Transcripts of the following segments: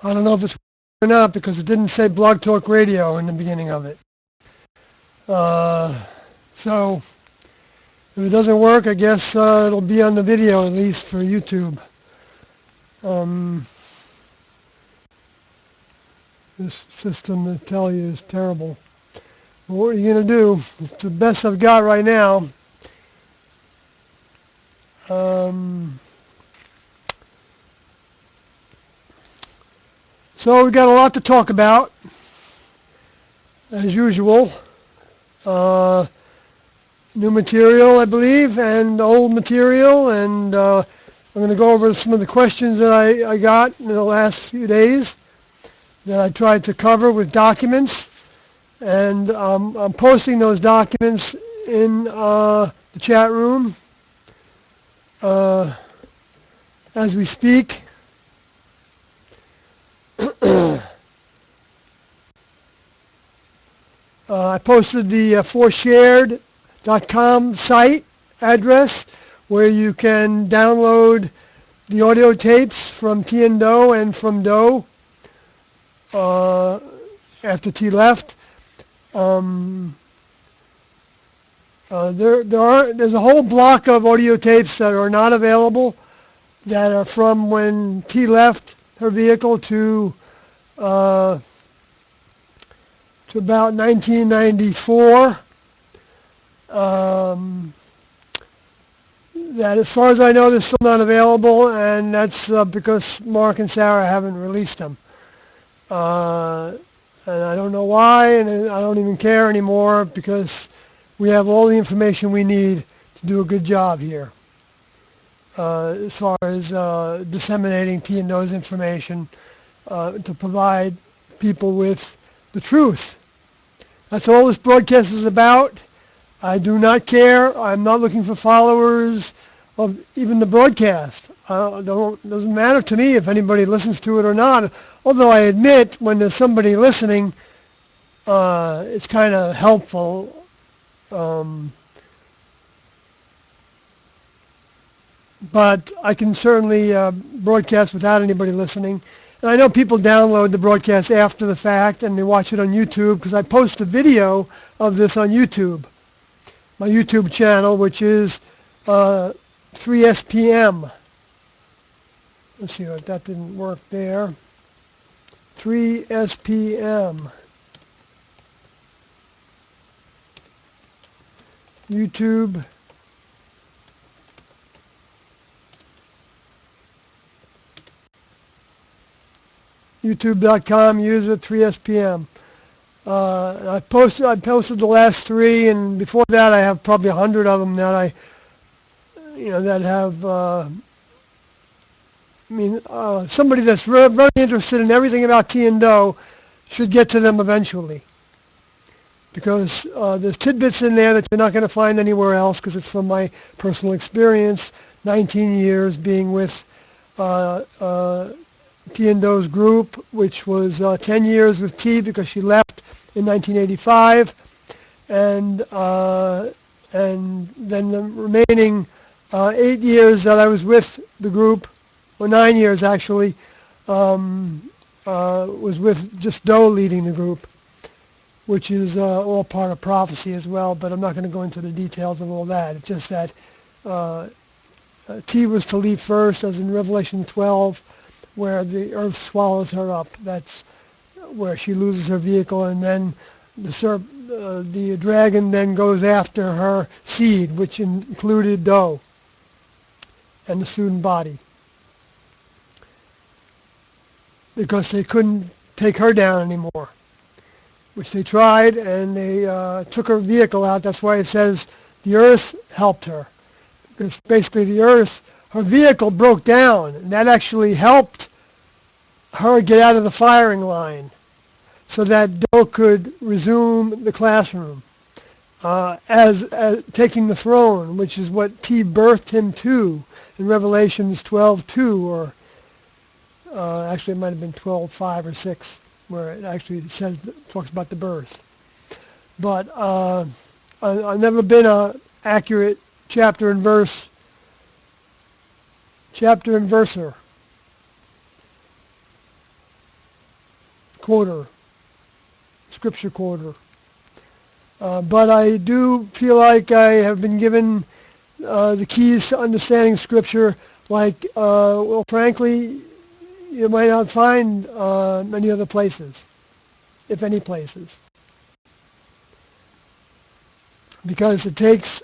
I don't know if it's or not because it didn't say Blog Talk Radio in the beginning of it. So if it doesn't work, I guess it'll be on the video at least for YouTube. This system, I tell you, is terrible. But what are you going to do? It's the best I've got right now. So we've got a lot to talk about, as usual. New material, I believe, and old material, and I'm going to go over some of the questions that I got in the last few days that I tried to cover with documents, and I'm posting those documents in the chat room as we speak. I posted the forshared.com site address where you can download the audio tapes from T and Doe and from Doe after T left. There's a whole block of audio tapes that are not available that are from when T left her vehicle to about 1994. That, as far as I know, they're still not available, and that's because Mark and Sarah haven't released them. And I don't know why, and I don't even care anymore because we have all the information we need to do a good job here as far as disseminating T and Doe's information to provide people with the truth. That's all this broadcast is about. I do not care. I'm not looking for followers of even the broadcast. Doesn't matter to me if anybody listens to it or not. Although I admit when there's somebody listening, it's kind of helpful. But I can certainly broadcast without anybody listening. And I know people download the broadcast after the fact and they watch it on YouTube because I post a video of this on YouTube. My YouTube channel, which is 3SPM. Let's see if that didn't work there. 3SPM. YouTube. YouTube.com, user 3SPM. I posted the last three, and before that I have probably 100 of them that that have, somebody that's very interested in everything about T and Doe should get to them eventually. Because there's tidbits in there that you're not going to find anywhere else because it's from my personal experience, 19 years being with T and Doe's group, which was 10 years with T because she left in 1985, and then the remaining 8 years that I was with the group, or 9 years actually, was with just Doe leading the group, which is all part of prophecy as well, but I'm not going to go into the details of all that. It's just that T was to leave first, as in Revelation 12, where the earth swallows her up. That's where she loses her vehicle, and then the dragon then goes after her seed, which included Doe and the student body, because they couldn't take her down anymore, which they tried, and they took her vehicle out. That's why it says the earth helped her, because basically the earth, her vehicle broke down, and that actually helped her get out of the firing line so that Doe could resume the classroom as taking the throne, which is what T birthed him to in Revelations 12:2, or actually it might have been 12:5 or 6, where it actually talks about the birth. But I've never been an accurate chapter and verser. quoter, scripture quoter. But I do feel like I have been given the keys to understanding Scripture, like, well, frankly, you might not find many other places, if any places, because it takes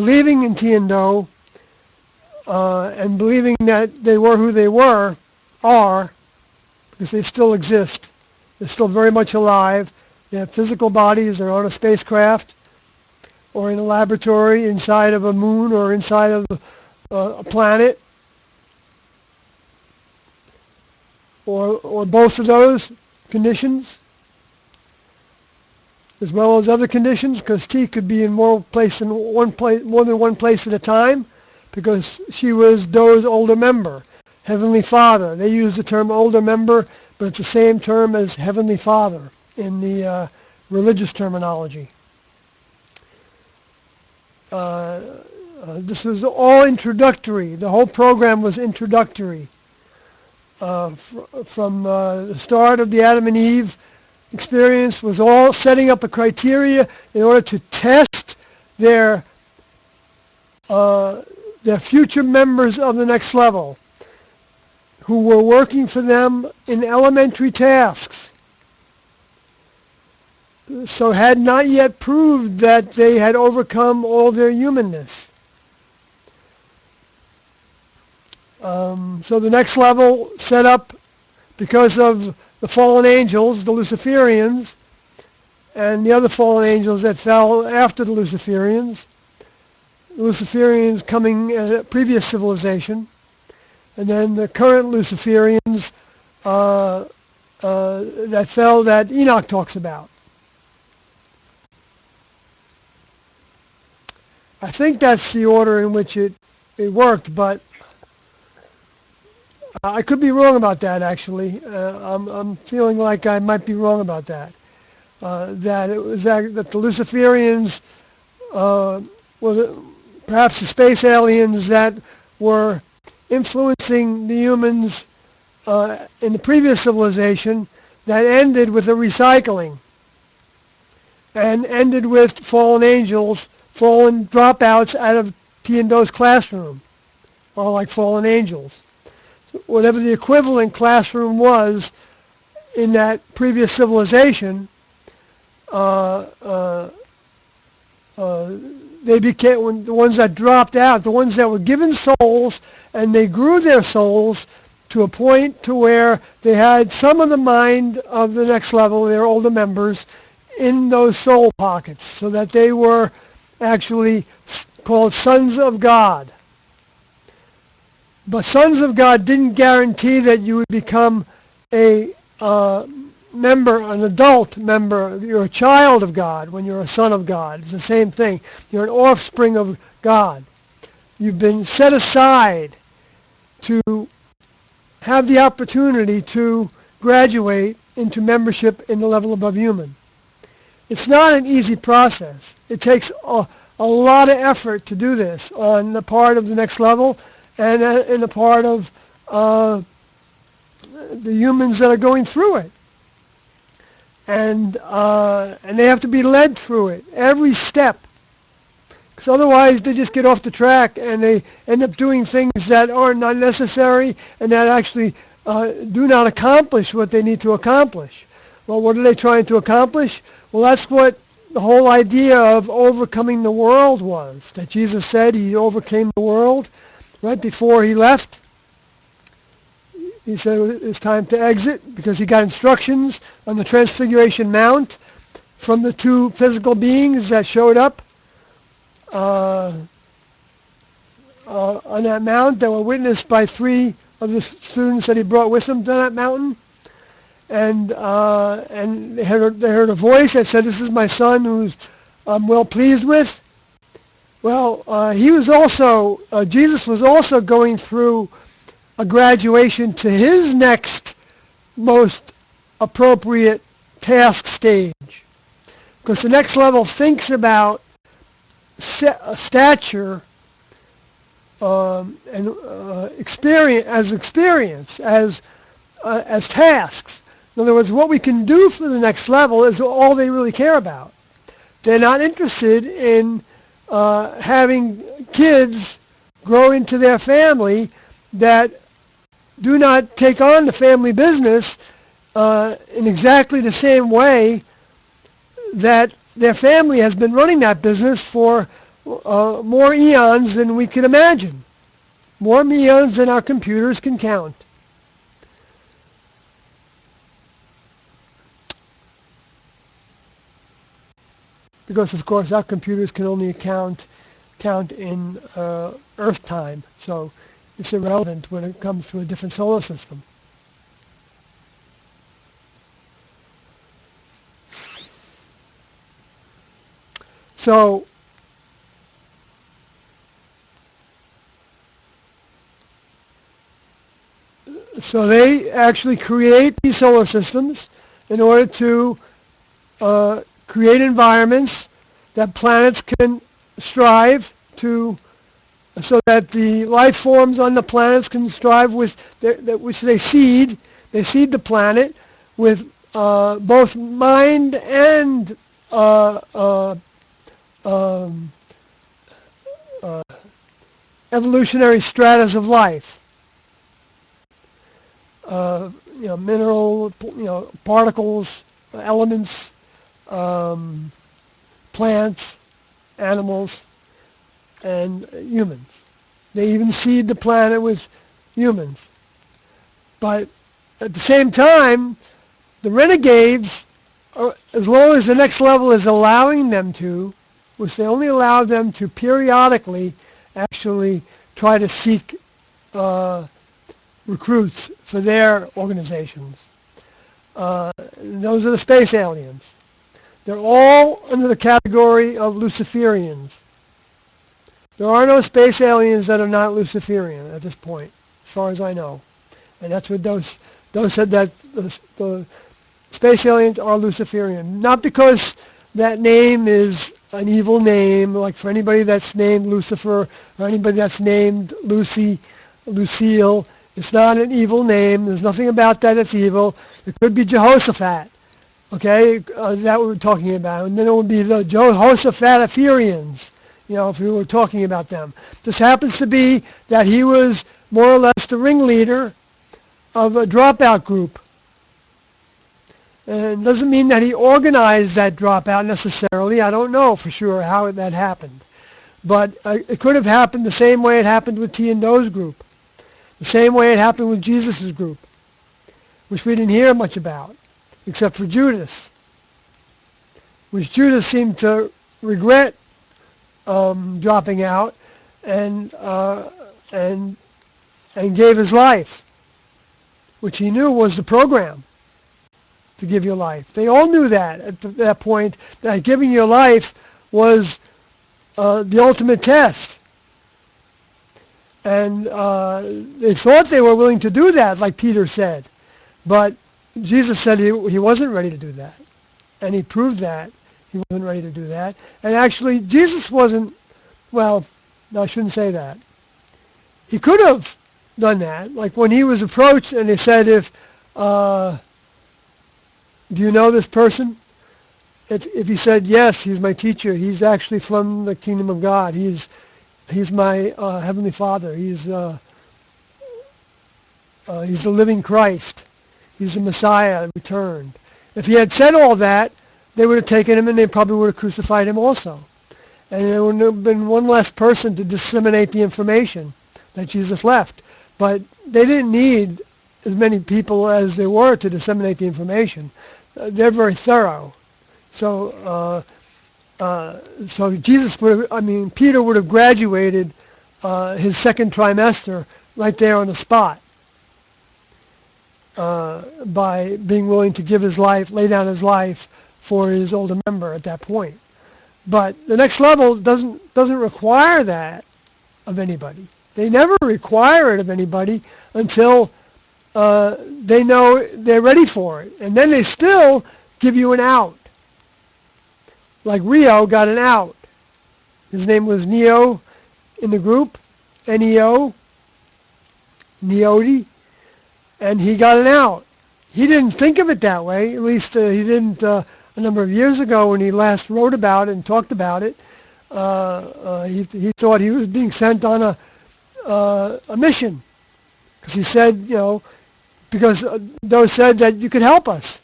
believing in Tiendo and believing that they were who they are, because they still exist. They're still very much alive. They have physical bodies. They're on a spacecraft or in a laboratory inside of a moon or inside of a planet, or both of those conditions, as well as other conditions, because T could be in more than one place at a time, because she was Do's older member, Heavenly Father. They use the term older member, but it's the same term as Heavenly Father in the religious terminology. This was all introductory. The whole program was introductory. From the start of the Adam and Eve experience was all setting up a criteria in order to test their future members of the next level, who were working for them in elementary tasks, so had not yet proved that they had overcome all their humanness. So the next level set up because of the fallen angels, the Luciferians, and the other fallen angels that fell after the Luciferians. The Luciferians coming at a previous civilization, and then the current Luciferians that fell that Enoch talks about. I think that's the order in which it worked, but I could be wrong about that, actually. I'm feeling like I might be wrong about that. That it was that the Luciferians were perhaps the space aliens that were influencing the humans in the previous civilization, that ended with a recycling and ended with fallen angels, fallen dropouts out of Tiendo's classroom, or like fallen angels. Whatever the equivalent classroom was in that previous civilization, they became the ones that dropped out, the ones that were given souls, and they grew their souls to a point to where they had some of the mind of the next level, their older members, in those soul pockets, so that they were actually called sons of God. But sons of God didn't guarantee that you would become a member, an adult member. You're a child of God when you're a son of God. It's the same thing. You're an offspring of God. You've been set aside to have the opportunity to graduate into membership in the level above human. It's not an easy process. It takes a lot of effort to do this on the part of the next level, and in the part of the humans that are going through it. And they have to be led through it, every step. Because otherwise they just get off the track and they end up doing things that are not necessary and that actually do not accomplish what they need to accomplish. Well, what are they trying to accomplish? Well, that's what the whole idea of overcoming the world was. That Jesus said he overcame the world. Right before he left, he said it's time to exit, because he got instructions on the Transfiguration Mount from the two physical beings that showed up on that mount, that were witnessed by 3 of the students that he brought with him to that mountain. And they heard a voice that said, "This is my son, who's I'm well pleased with." Well, Jesus was also going through a graduation to his next most appropriate task stage. Because the next level thinks about stature and experience, as as tasks. In other words, what we can do for the next level is all they really care about. They're not interested in having kids grow into their family that do not take on the family business in exactly the same way that their family has been running that business for more eons than we can imagine, more eons than our computers can count. Because, of course, our computers can only count in Earth time, so it's irrelevant when it comes to a different solar system. So they actually create these solar systems in order to create environments that planets can strive to, so that the life forms on the planets can strive with, which they seed. They seed the planet with both mind and evolutionary stratas of life. Mineral, particles, elements, plants, animals, and humans. They even seed the planet with humans. But at the same time, the renegades, as long as the next level is allowing them to, which they only allow them to periodically actually try to seek recruits for their organizations. Those are the space aliens. They're all under the category of Luciferians. There are no space aliens that are not Luciferian at this point, as far as I know. And that's what those said, that the space aliens are Luciferian. Not because that name is an evil name, like for anybody that's named Lucifer or anybody that's named Lucy, Lucille. It's not an evil name. There's nothing about that that's evil. It could be Jehoshaphat, okay? That we're talking about. And then it would be the Jehoshaphataferians, if we were talking about them. This happens to be that he was more or less the ringleader of a dropout group. And it doesn't mean that he organized that dropout necessarily. I don't know for sure how that happened. But it could have happened the same way it happened with T and Do's group. The same way it happened with Jesus' group, which we didn't hear much about, except for Judas, which Judas seemed to regret dropping out and gave his life, which he knew was the program, to give your life. They all knew that at that point, that giving your life was the ultimate test. And they thought they were willing to do that, like Peter said. But Jesus said he wasn't ready to do that. And he proved that he wasn't ready to do that. And actually, Jesus wasn't, well, no, I shouldn't say that. He could have done that. Like when he was approached and they said, do you know this person? If he said, yes, he's my teacher. He's actually from the kingdom of God. He's my Heavenly Father. He's the living Christ. He's the Messiah returned. If he had said all that, they would have taken him and they probably would have crucified him also. And there would have been one less person to disseminate the information that Jesus left. But they didn't need as many people as there were to disseminate the information. They're very thorough. So Jesus Peter would have graduated his second trimester right there on the spot by being willing to give his life, lay down his life for his older member at that point. But the next level doesn't require that of anybody. They never require it of anybody until they know they're ready for it. And then they still give you an out. Like Rio got an out. His name was Neo in the group, Neo, Neoti. and he got an out. He didn't think of it that way. At least he didn't a number of years ago when he last wrote about it and talked about it. He thought he was being sent on a mission, because he said, because those said that you could help us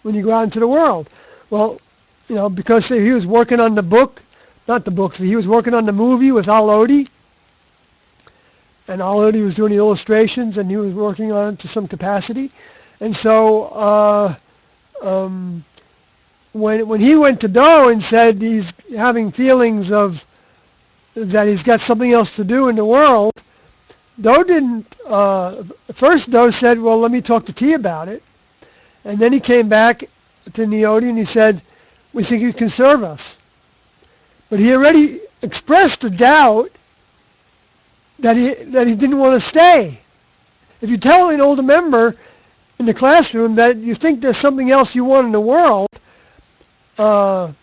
when you go out into the world. Well, because he was working on the book, not the book, he was working on the movie with Al Odie, and Al Odie was doing the illustrations, and he was working on it to some capacity. And so when he went to Doe and said he's having feelings of that he's got something else to do in the world, Doe didn't, first Doe said, well, let me talk to T about it. And then he came back to Neody and he said, we think you can serve us. But he already expressed the doubt that he didn't want to stay. If you tell an older member in the classroom that you think there's something else you want in the world, I'm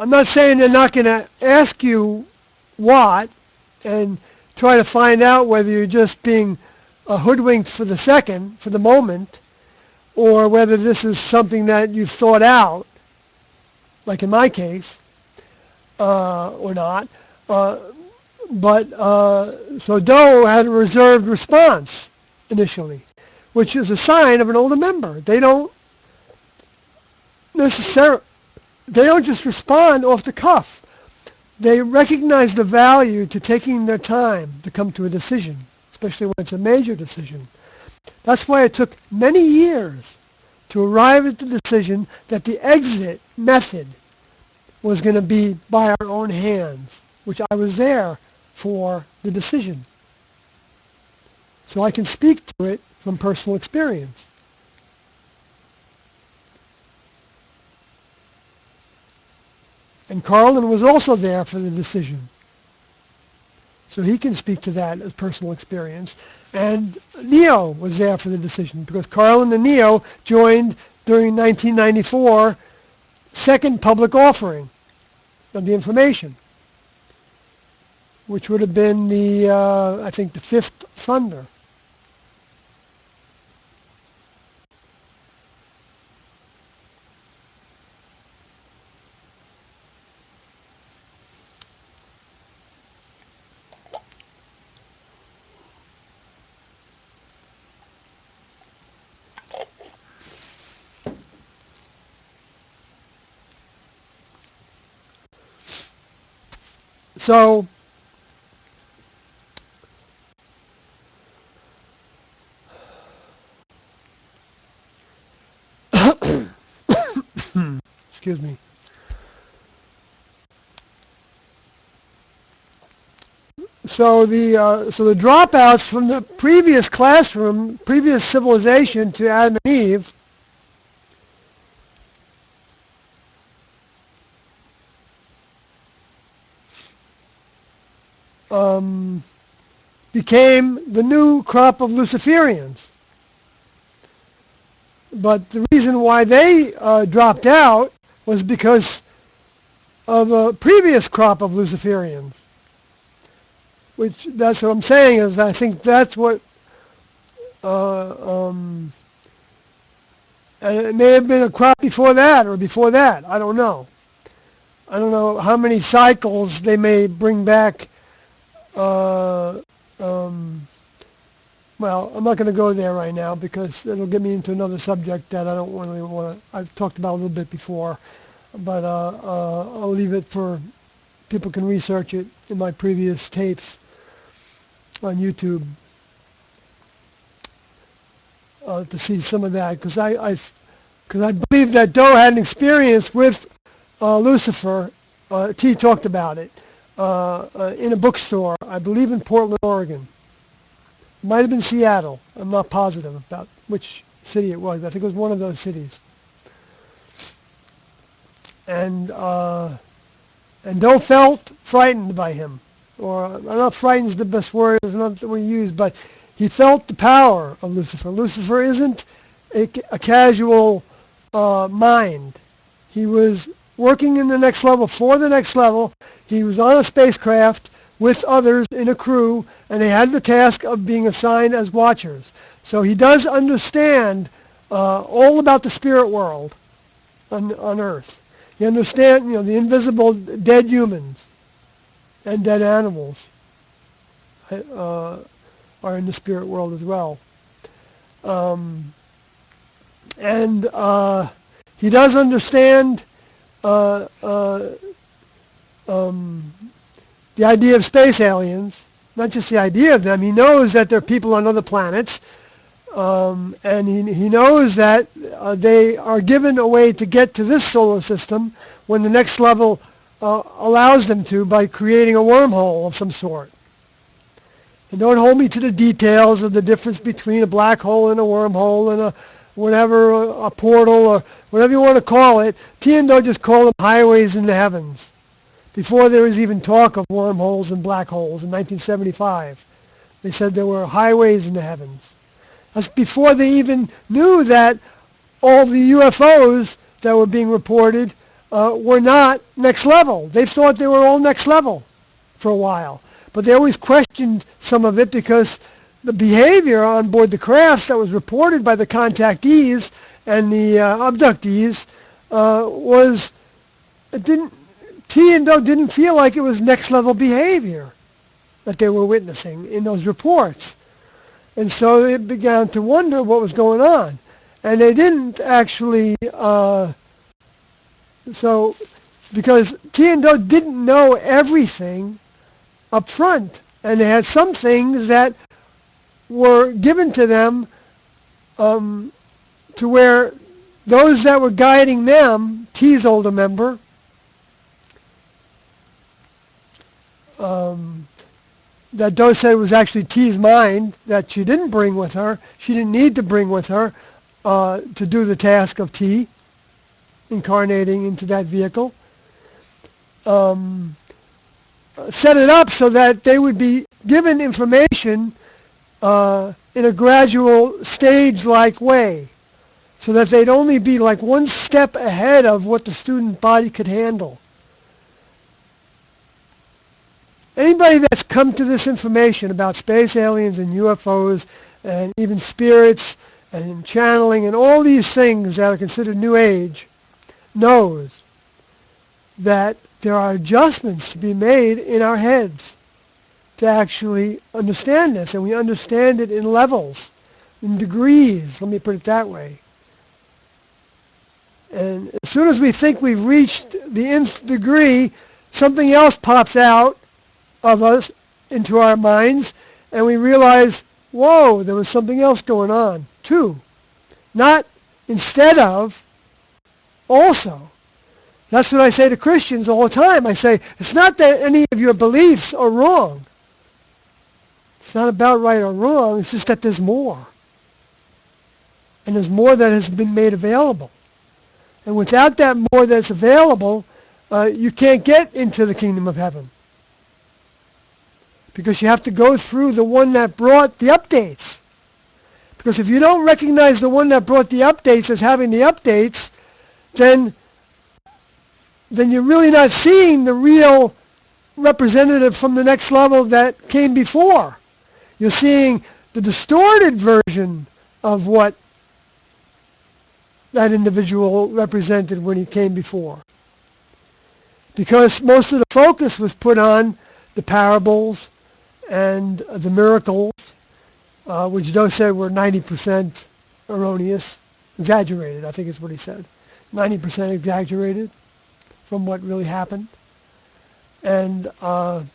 not saying they're not going to ask you what and try to find out whether you're just being hoodwinked for the moment, or whether this is something that you've thought out, like in my case, or not. But so Doe had a reserved response initially, which is a sign of an older member. They don't just respond off the cuff. They recognize the value to taking their time to come to a decision, especially when it's a major decision. That's why it took many years to arrive at the decision that the exit method was going to be by our own hands, which I was there for the decision. So I can speak to it from personal experience. And Carlin was also there for the decision. So he can speak to that as personal experience. And Neo was there for the decision, because Carlin and Neo joined during 1994 second public offering of the information, which would have been I think the fifth funder. So excuse me. So the dropouts from the previous classroom, previous civilization to Adam and Eve, became the new crop of Luciferians. But the reason why they dropped out was because of a previous crop of Luciferians. Which, that's what I'm saying, is I think that's what, and it may have been a crop before that or before that. I don't know. I don't know how many cycles they may bring back. Well, I'm not going to go there right now because it'll get me into another subject that I don't really want to. I've talked about a little bit before, but I'll leave it for people can research it in my previous tapes on YouTube to see some of that, because I believe that Doe had an experience with Lucifer. T talked about it in a bookstore, I believe in Portland, Oregon. Might have been Seattle. I'm not positive about which city it was. I think it was one of those cities. And Doe felt frightened by him. Or, not frightened is the best word, it's not the word we use, but he felt the power of Lucifer. Lucifer isn't a casual mind. He was working in the next level for the next level. He was on a spacecraft with others in a crew, and they had the task of being assigned as watchers. So he does understand all about the spirit world on Earth. He understands, the invisible dead humans and dead animals are in the spirit world as well. And he does understand the idea of space aliens, not just the idea of them. He knows that there are people on other planets, and he knows that they are given a way to get to this solar system when the next level allows them to by creating a wormhole of some sort. And don't hold me to the details of the difference between a black hole and a wormhole and a portal, or whatever you want to call it. Tiendo just called them highways in the heavens before there was even talk of wormholes and black holes in 1975. They said there were highways in the heavens. That's before they even knew that all the UFOs that were being reported were not next level. They thought they were all next level for a while. But they always questioned some of it because the behavior on board the crafts that was reported by the contactees and the abductees Tiendo didn't feel like it was next level behavior that they were witnessing in those reports. And so they began to wonder what was going on. And they didn't actually, because Tiendo didn't know everything up front. And they had some things that were given to them to where those that were guiding them, T's older member, that Doe said was actually T's mind that she didn't bring with her. She didn't need to bring with her to do the task of T, incarnating into that vehicle. Set it up so that they would be given information in a gradual stage-like way, so that they'd only be like one step ahead of what the student body could handle. Anybody that's come to this information about space aliens and UFOs and even spirits and channeling and all these things that are considered New Age knows that there are adjustments to be made in our heads to actually understand this. And we understand it in levels, in degrees, let me put it that way. And as soon as we think we've reached the nth degree, something else pops out of us into our minds, and we realize, whoa, there was something else going on too. Not instead of, also. That's what I say to Christians all the time. I say, it's not that any of your beliefs are wrong. It's not about right or wrong, it's just that there's more. And there's more that has been made available. And without that more that's available, you can't get into the kingdom of heaven. Because you have to go through the one that brought the updates. Because if you don't recognize the one that brought the updates as having the updates, then you're really not seeing the real representative from the next level that came before. You're seeing the distorted version of what that individual represented when he came before. Because most of the focus was put on the parables and the miracles, which Doe said were 90% erroneous, exaggerated, I think is what he said. 90% exaggerated from what really happened. And then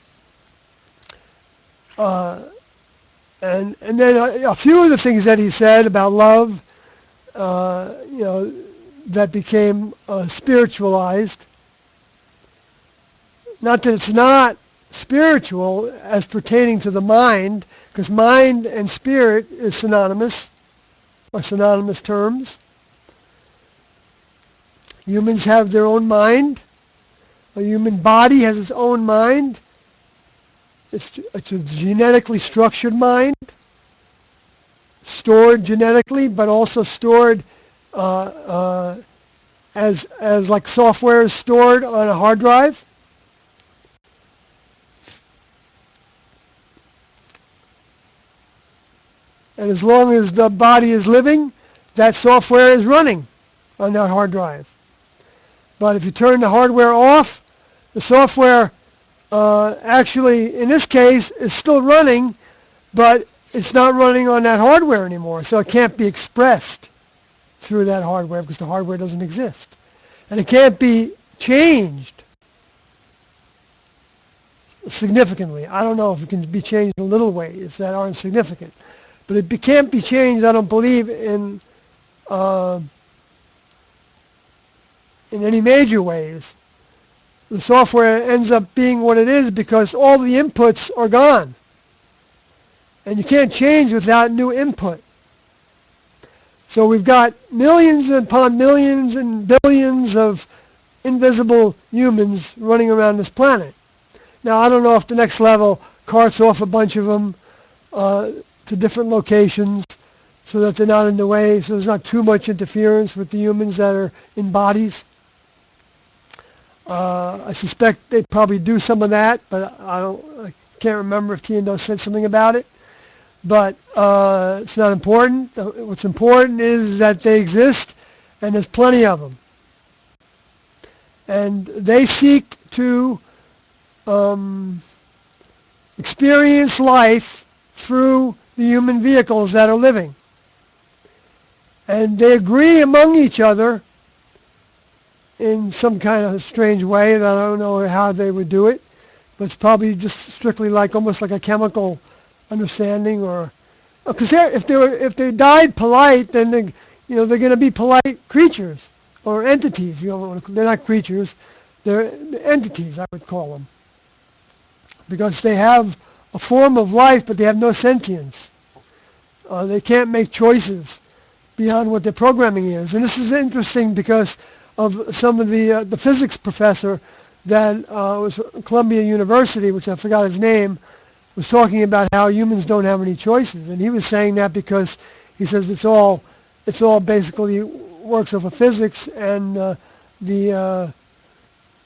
a few of the things that he said about love, that became spiritualized. Not that it's not spiritual as pertaining to the mind, because mind and spirit is synonymous, or synonymous terms. Humans have their own mind. A human body has its own mind. It's a genetically structured mind, stored genetically, but also stored as like software is stored on a hard drive. And as long as the body is living, that software is running on that hard drive. But if you turn the hardware off, the software actually, in this case, is still running, but it's not running on that hardware anymore. So it can't be expressed through that hardware because the hardware doesn't exist. And it can't be changed significantly. I don't know if it can be changed in little ways that aren't significant. But it can't be changed, I don't believe, in any major ways. The software ends up being what it is because all the inputs are gone. And you can't change without new input. So we've got millions upon millions and billions of invisible humans running around this planet. Now, I don't know if the next level carts off a bunch of them to different locations so that they're not in the way, so there's not too much interference with the humans that are in bodies. I suspect they probably do some of that, but I can't remember if T&O said something about it. But it's not important. What's important is that they exist, and there's plenty of them. And they seek to experience life through the human vehicles that are living. And they agree among each other in some kind of strange way that I don't know how they would do it, but it's probably just strictly like almost like a chemical understanding, or because if they died polite, then they're going to be polite creatures or entities. They're not creatures; they're entities, I would call them, because they have a form of life, but they have no sentience. They can't make choices beyond what their programming is. And this is interesting because of some of the physics professor that was at Columbia University, which I forgot his name, was talking about how humans don't have any choices. And he was saying that because he says it's all basically works of physics, and and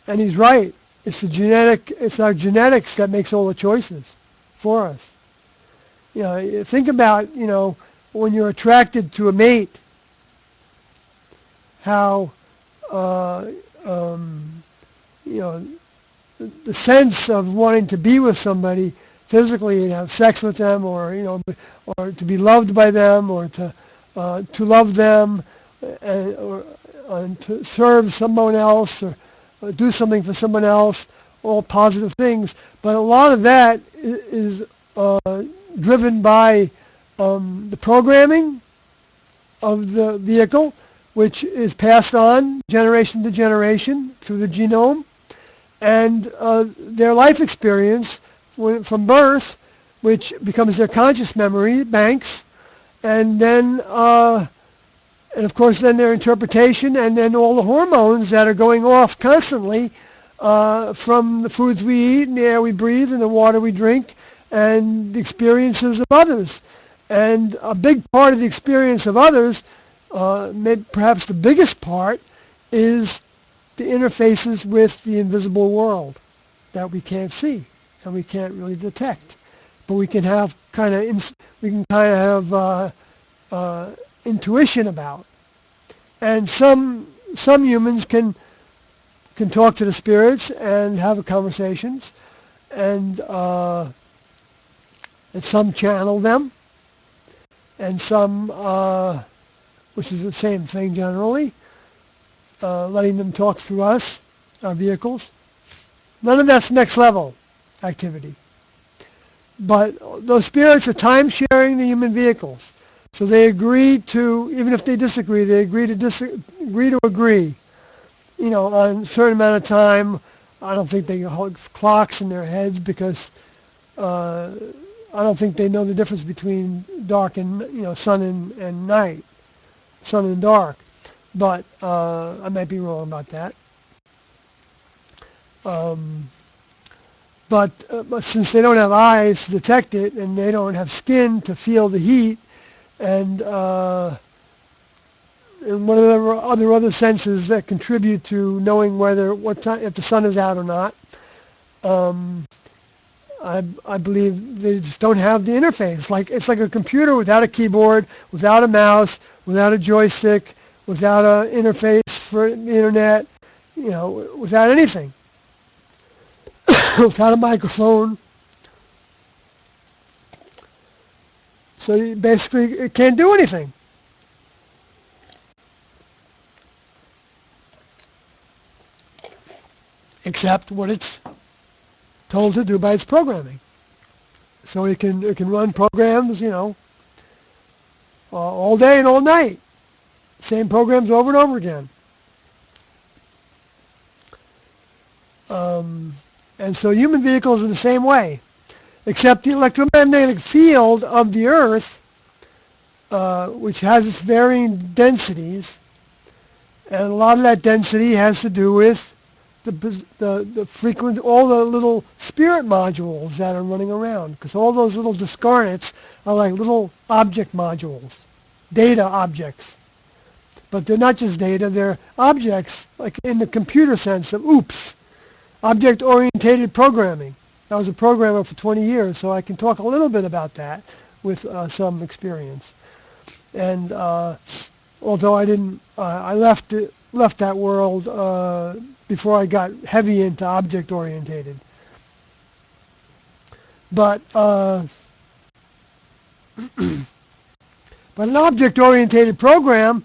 he's right. It's our genetics that makes all the choices for us. Think about, when you're attracted to a mate, how, the sense of wanting to be with somebody physically and have sex with them, or to be loved by them, or to love them, and to serve someone else, or do something for someone else, all positive things. But a lot of that is driven by the programming of the vehicle, which is passed on generation to generation through the genome, and their life experience from birth, which becomes their conscious memory banks, and then and of course then their interpretation, and then all the hormones that are going off constantly from the foods we eat and the air we breathe and the water we drink and the experiences of others. And a big part of the experience of others, perhaps the biggest part, is the interfaces with the invisible world that we can't see and we can't really detect. But we can have intuition about. And some humans can talk to the spirits and have conversations, and some channel them, and some, which is the same thing generally, letting them talk through us, our vehicles. None of that's next level activity. But those spirits are time-sharing the human vehicles. So they agree to, even if they disagree, they agree to agree. On a certain amount of time. I don't think they hold clocks in their heads because I don't think they know the difference between dark and, sun and night, sun and dark. But I might be wrong about that. But since they don't have eyes to detect it, and they don't have skin to feel the heat, and and what are the other senses that contribute to knowing if the sun is out or not. Um, I believe they just don't have the interface. It's like a computer without a keyboard, without a mouse, without a joystick, without an interface for the internet, without anything, without a microphone. So basically, it can't do anything. Except what it's told to do by its programming. So it can run programs, all day and all night. Same programs over and over again. And so human vehicles are the same way, except the electromagnetic field of the Earth, which has its varying densities, and a lot of that density has to do with the frequent, all the little spirit modules that are running around, because all those little discarnates are like little object modules, data objects. But they're not just data, they're objects, like in the computer sense of OOPS, object-oriented programming. I was a programmer for 20 years, so I can talk a little bit about that with some experience. And although I left that world before I got heavy into object-oriented. But an object-oriented program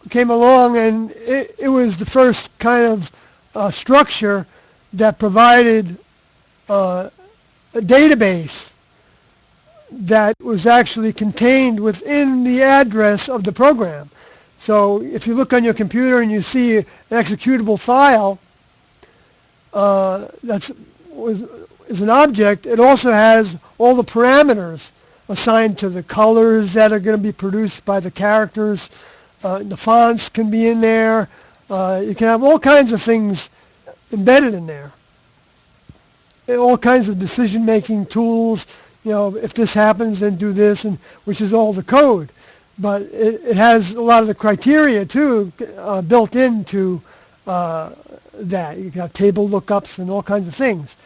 came along, and it was the first kind of structure that provided a database that was actually contained within the address of the program. So if you look on your computer and you see an executable file is an object, it also has all the parameters assigned to the colors that are going to be produced by the characters. The fonts can be in there. You can have all kinds of things embedded in there. All kinds of decision-making tools. If this happens, then do this, and which is all the code. But it has a lot of the criteria, too, built into that. You can have table lookups and all kinds of things.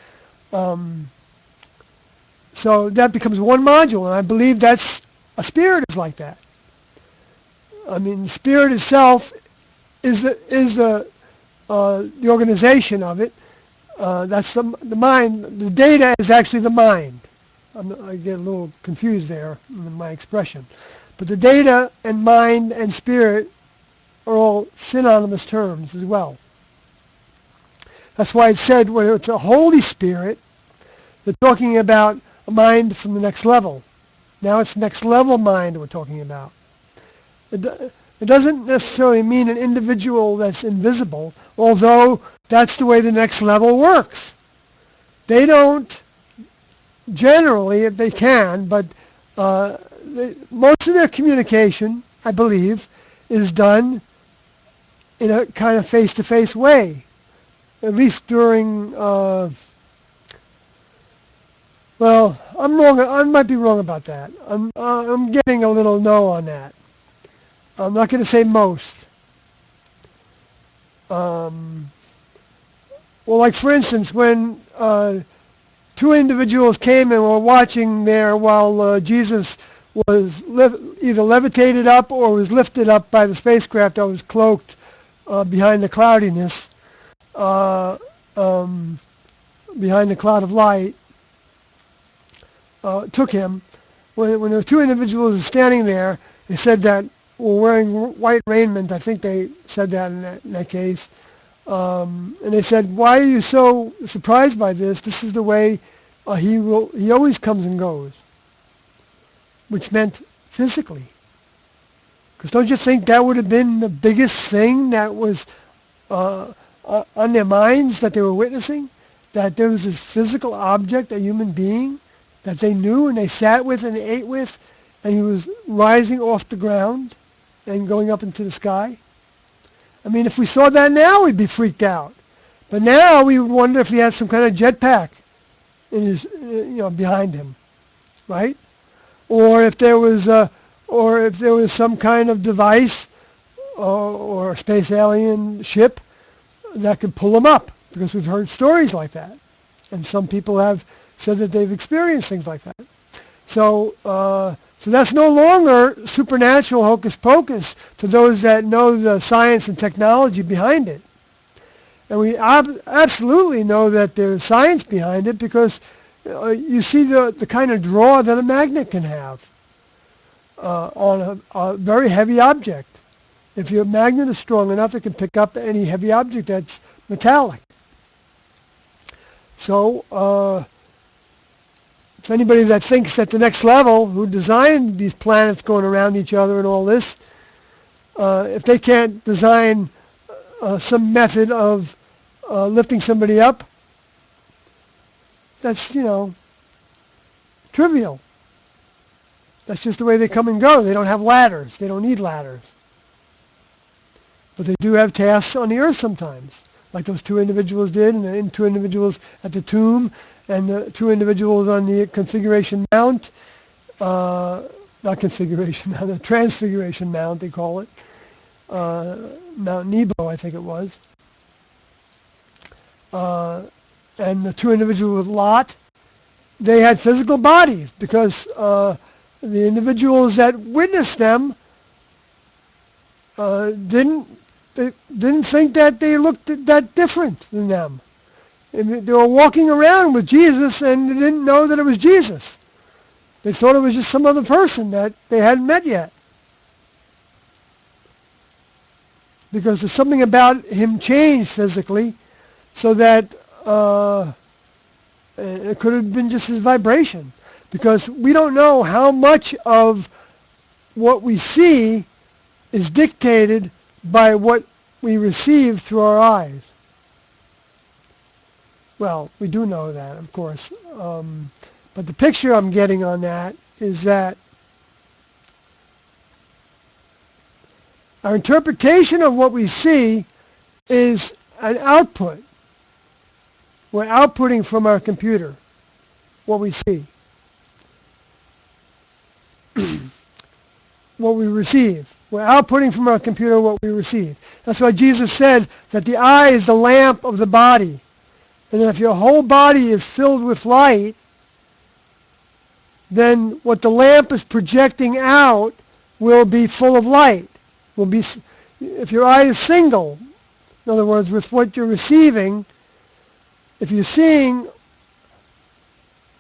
So that becomes one module, and I believe a spirit is like that. I mean, the spirit itself is the organization of it. That's the mind. The data is actually the mind. I get a little confused there in my expression. But the data and mind and spirit are all synonymous terms as well. That's why it said when it's a Holy Spirit, they're talking about a mind from the next level. Now it's next level mind we're talking about. It doesn't necessarily mean an individual that's invisible, although that's the way the next level works. They don't generally, if they can, but most of their communication, I believe, is done in a kind of face-to-face way, at least during, well, I'm wrong. I might be wrong about that. I'm getting a little no on that. I'm not going to say most. Well, like for instance, when two individuals came and were watching there while Jesus was either levitated up or was lifted up by the spacecraft that was cloaked behind the cloudiness, behind the cloud of light, took him. When there were two individuals standing there, they said that were wearing white raiment. I think they said that in that case. And they said, "Why are you so surprised by this? This is the way he always comes and goes," which meant physically. Because don't you think that would have been the biggest thing that was on their minds that they were witnessing? That there was this physical object, a human being, that they knew and they sat with and they ate with, and he was rising off the ground and going up into the sky? I mean, if we saw that now, we'd be freaked out. But now we would wonder if he had some kind of jetpack in his, behind him, right? Or if there was some kind of device or a space alien ship that could pull them up, because we've heard stories like that. And some people have said that they've experienced things like that. So that's no longer supernatural hocus pocus to those that know the science and technology behind it. And we absolutely know that there's science behind it, because you see the kind of draw that a magnet can have on a very heavy object. If your magnet is strong enough, it can pick up any heavy object that's metallic. So if anybody that thinks at the next level, who designed these planets going around each other and all this, if they can't design some method of lifting somebody up, that's, trivial. That's just the way they come and go. They don't have ladders. They don't need ladders. But they do have tasks on the earth sometimes, like those two individuals did, and the two individuals at the tomb, and the two individuals on the configuration mount, not configuration mount, the transfiguration mount they call it, Mount Nebo I think it was, and the two individuals with Lot, they had physical bodies, because the individuals that witnessed them didn't think that they looked that different than them. They were walking around with Jesus, and they didn't know that it was Jesus. They thought it was just some other person that they hadn't met yet. Because there's something about him changed physically, so that it could have been just his vibration. Because we don't know how much of what we see is dictated by what we receive through our eyes. Well, we do know that, of course. But the picture I'm getting on that is that our interpretation of what we see is an output. We're outputting from our computer what we see. What we receive. We're outputting from our computer what we receive. That's why Jesus said that the eye is the lamp of the body. And if your whole body is filled with light, then what the lamp is projecting out will be full of light. If your eye is single, in other words, with what you're receiving, if you're seeing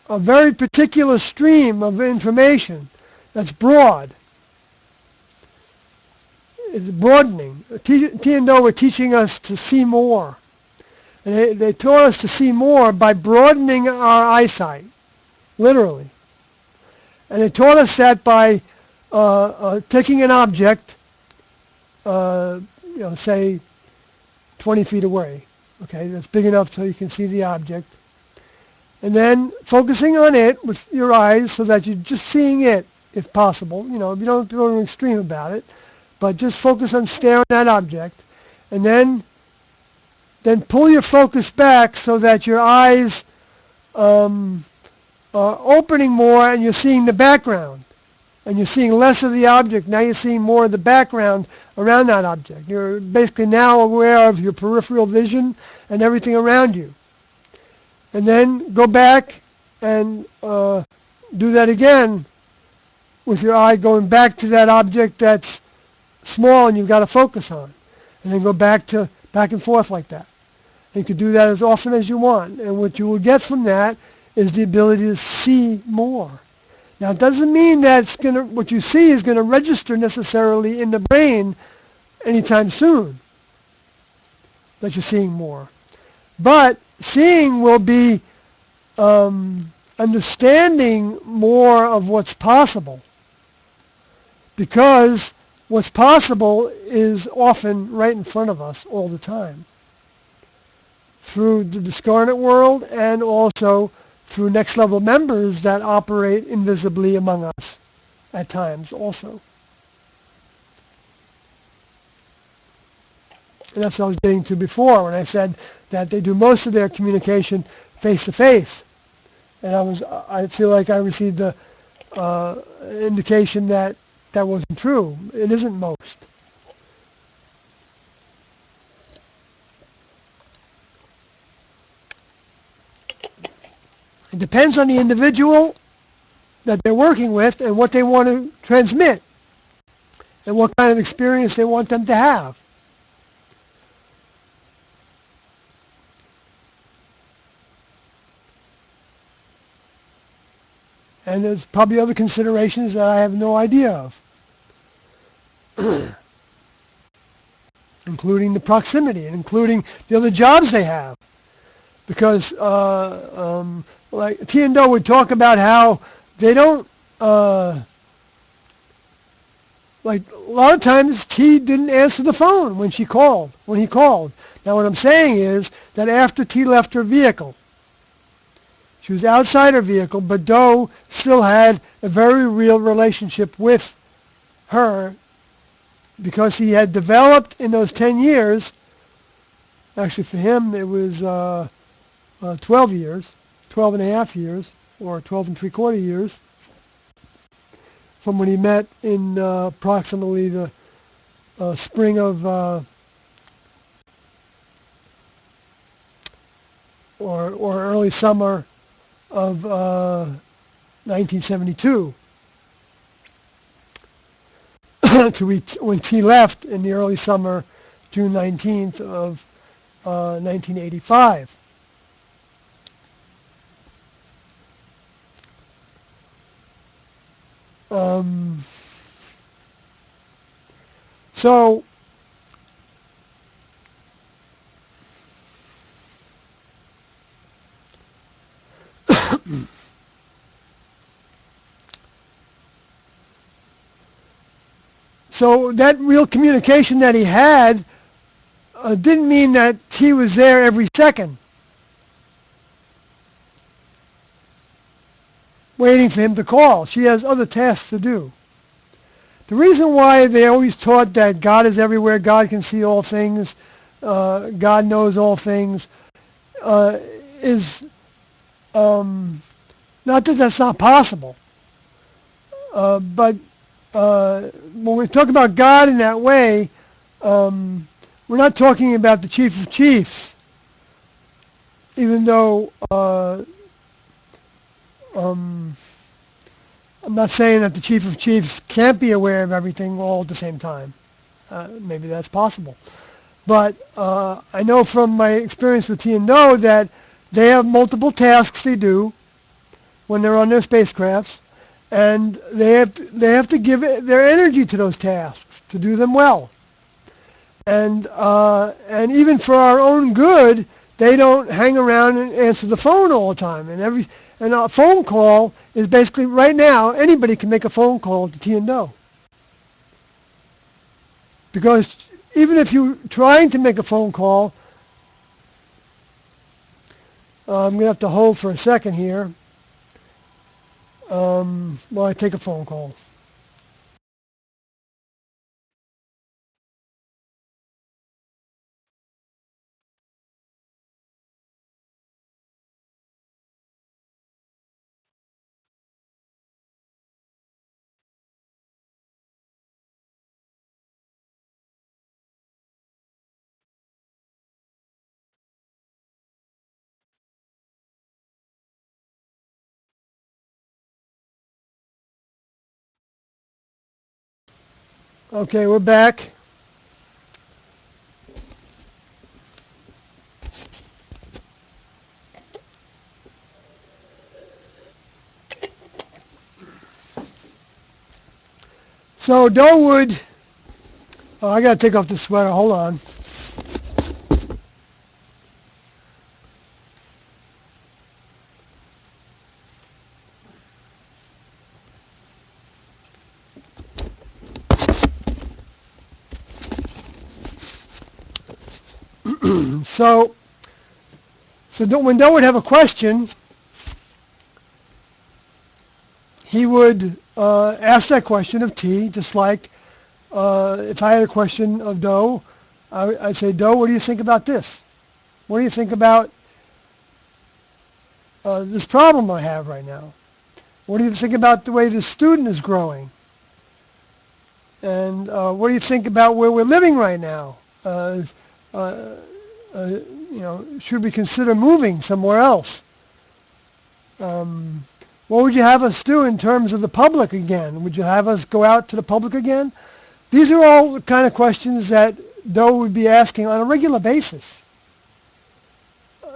a very particular stream of information that's broad, it's broadening. T and O were teaching us to see more. And they taught us to see more by broadening our eyesight, literally. And they taught us that by taking an object, say 20 feet away, okay, that's big enough so you can see the object, and then focusing on it with your eyes so that you're just seeing it, if possible. You don't go to an extreme about it, but just focus on staring at that object, and then pull your focus back so that your eyes are opening more and you're seeing the background. And you're seeing less of the object. Now you're seeing more of the background around that object. You're basically now aware of your peripheral vision and everything around you. And then go back and do that again with your eye going back to that object that's small and you've got to focus on. And then go back and forth like that. And you can do that as often as you want. And what you will get from that is the ability to see more. Now, it doesn't mean that what you see is going to register necessarily in the brain anytime soon, that you're seeing more. But seeing will be understanding more of what's possible, because what's possible is often right in front of us all the time, through the discarnate world and also through next level members that operate invisibly among us at times also. And that's what I was getting to before when I said that they do most of their communication face to face. And I feel like I received the indication that wasn't true. It isn't most. It depends on the individual that they're working with and what they want to transmit and what kind of experience they want them to have. And there's probably other considerations that I have no idea of, including the proximity and including the other jobs they have. Because like T and Do would talk about how they don't, like a lot of times T didn't answer the phone when he called. Now what I'm saying is that after T left her vehicle, she was outside her vehicle, but Do still had a very real relationship with her because he had developed in those 10 years, actually for him it was 12 years, 12 and a half years, or 12 and 3/4 years, from when he met in approximately the spring of, or early summer of 1972 to when T left in the early summer, June 19th of 1985. So so that real communication that he had didn't mean that T was there every second waiting for him to call. She has other tasks to do. The reason why they always taught that God is everywhere, God can see all things, God knows all things, is not that that's not possible, but when we talk about God in that way, we're not talking about the Chief of Chiefs, even though I'm not saying that the Chief of Chiefs can't be aware of everything all at the same time. Maybe that's possible. But I know from my experience with T and Do that they have multiple tasks they do when they're on their spacecrafts, and they have to give their energy to those tasks to do them well. And even for our own good, they don't hang around and answer the phone all the time. And a phone call is basically, right now, anybody can make a phone call to T and Do. Because even if you're trying to make a phone call, I'm going to have to hold for a second here while I take a phone call. Okay, we're back. So Do would, I got to take off the sweater, hold on. So when Do would have a question, he would ask that question of T, just like if I had a question of Do, I'd say, Do, what do you think about this? What do you think about this problem I have right now? What do you think about the way the student is growing? And what do you think about where we're living right now? Should we consider moving somewhere else? What would you have us do in terms of the public again? Would you have us go out to the public again? These are all the kind of questions that Doe would be asking on a regular basis.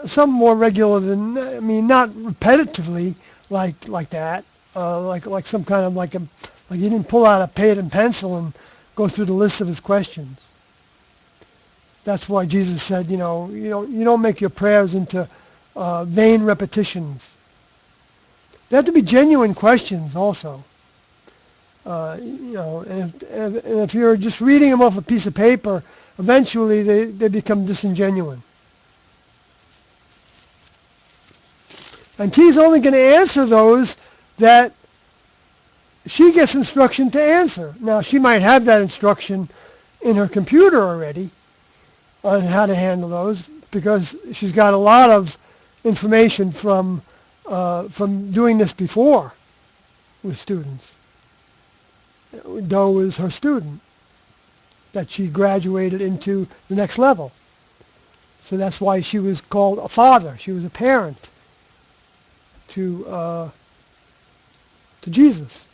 Some more regular than, I mean, not repetitively like that, like some kind of like he didn't pull out a pad and pencil and go through the list of his questions. That's why Jesus said, you don't make your prayers into vain repetitions. They have to be genuine questions also. And if you're just reading them off a piece of paper, eventually they become disingenuous. And T's only going to answer those that she gets instruction to answer. Now, she might have that instruction in her computer already on how to handle those, because she's got a lot of information from doing this before with students. Doe was her student that she graduated into the next level. So that's why she was called a father. She was a parent to Jesus.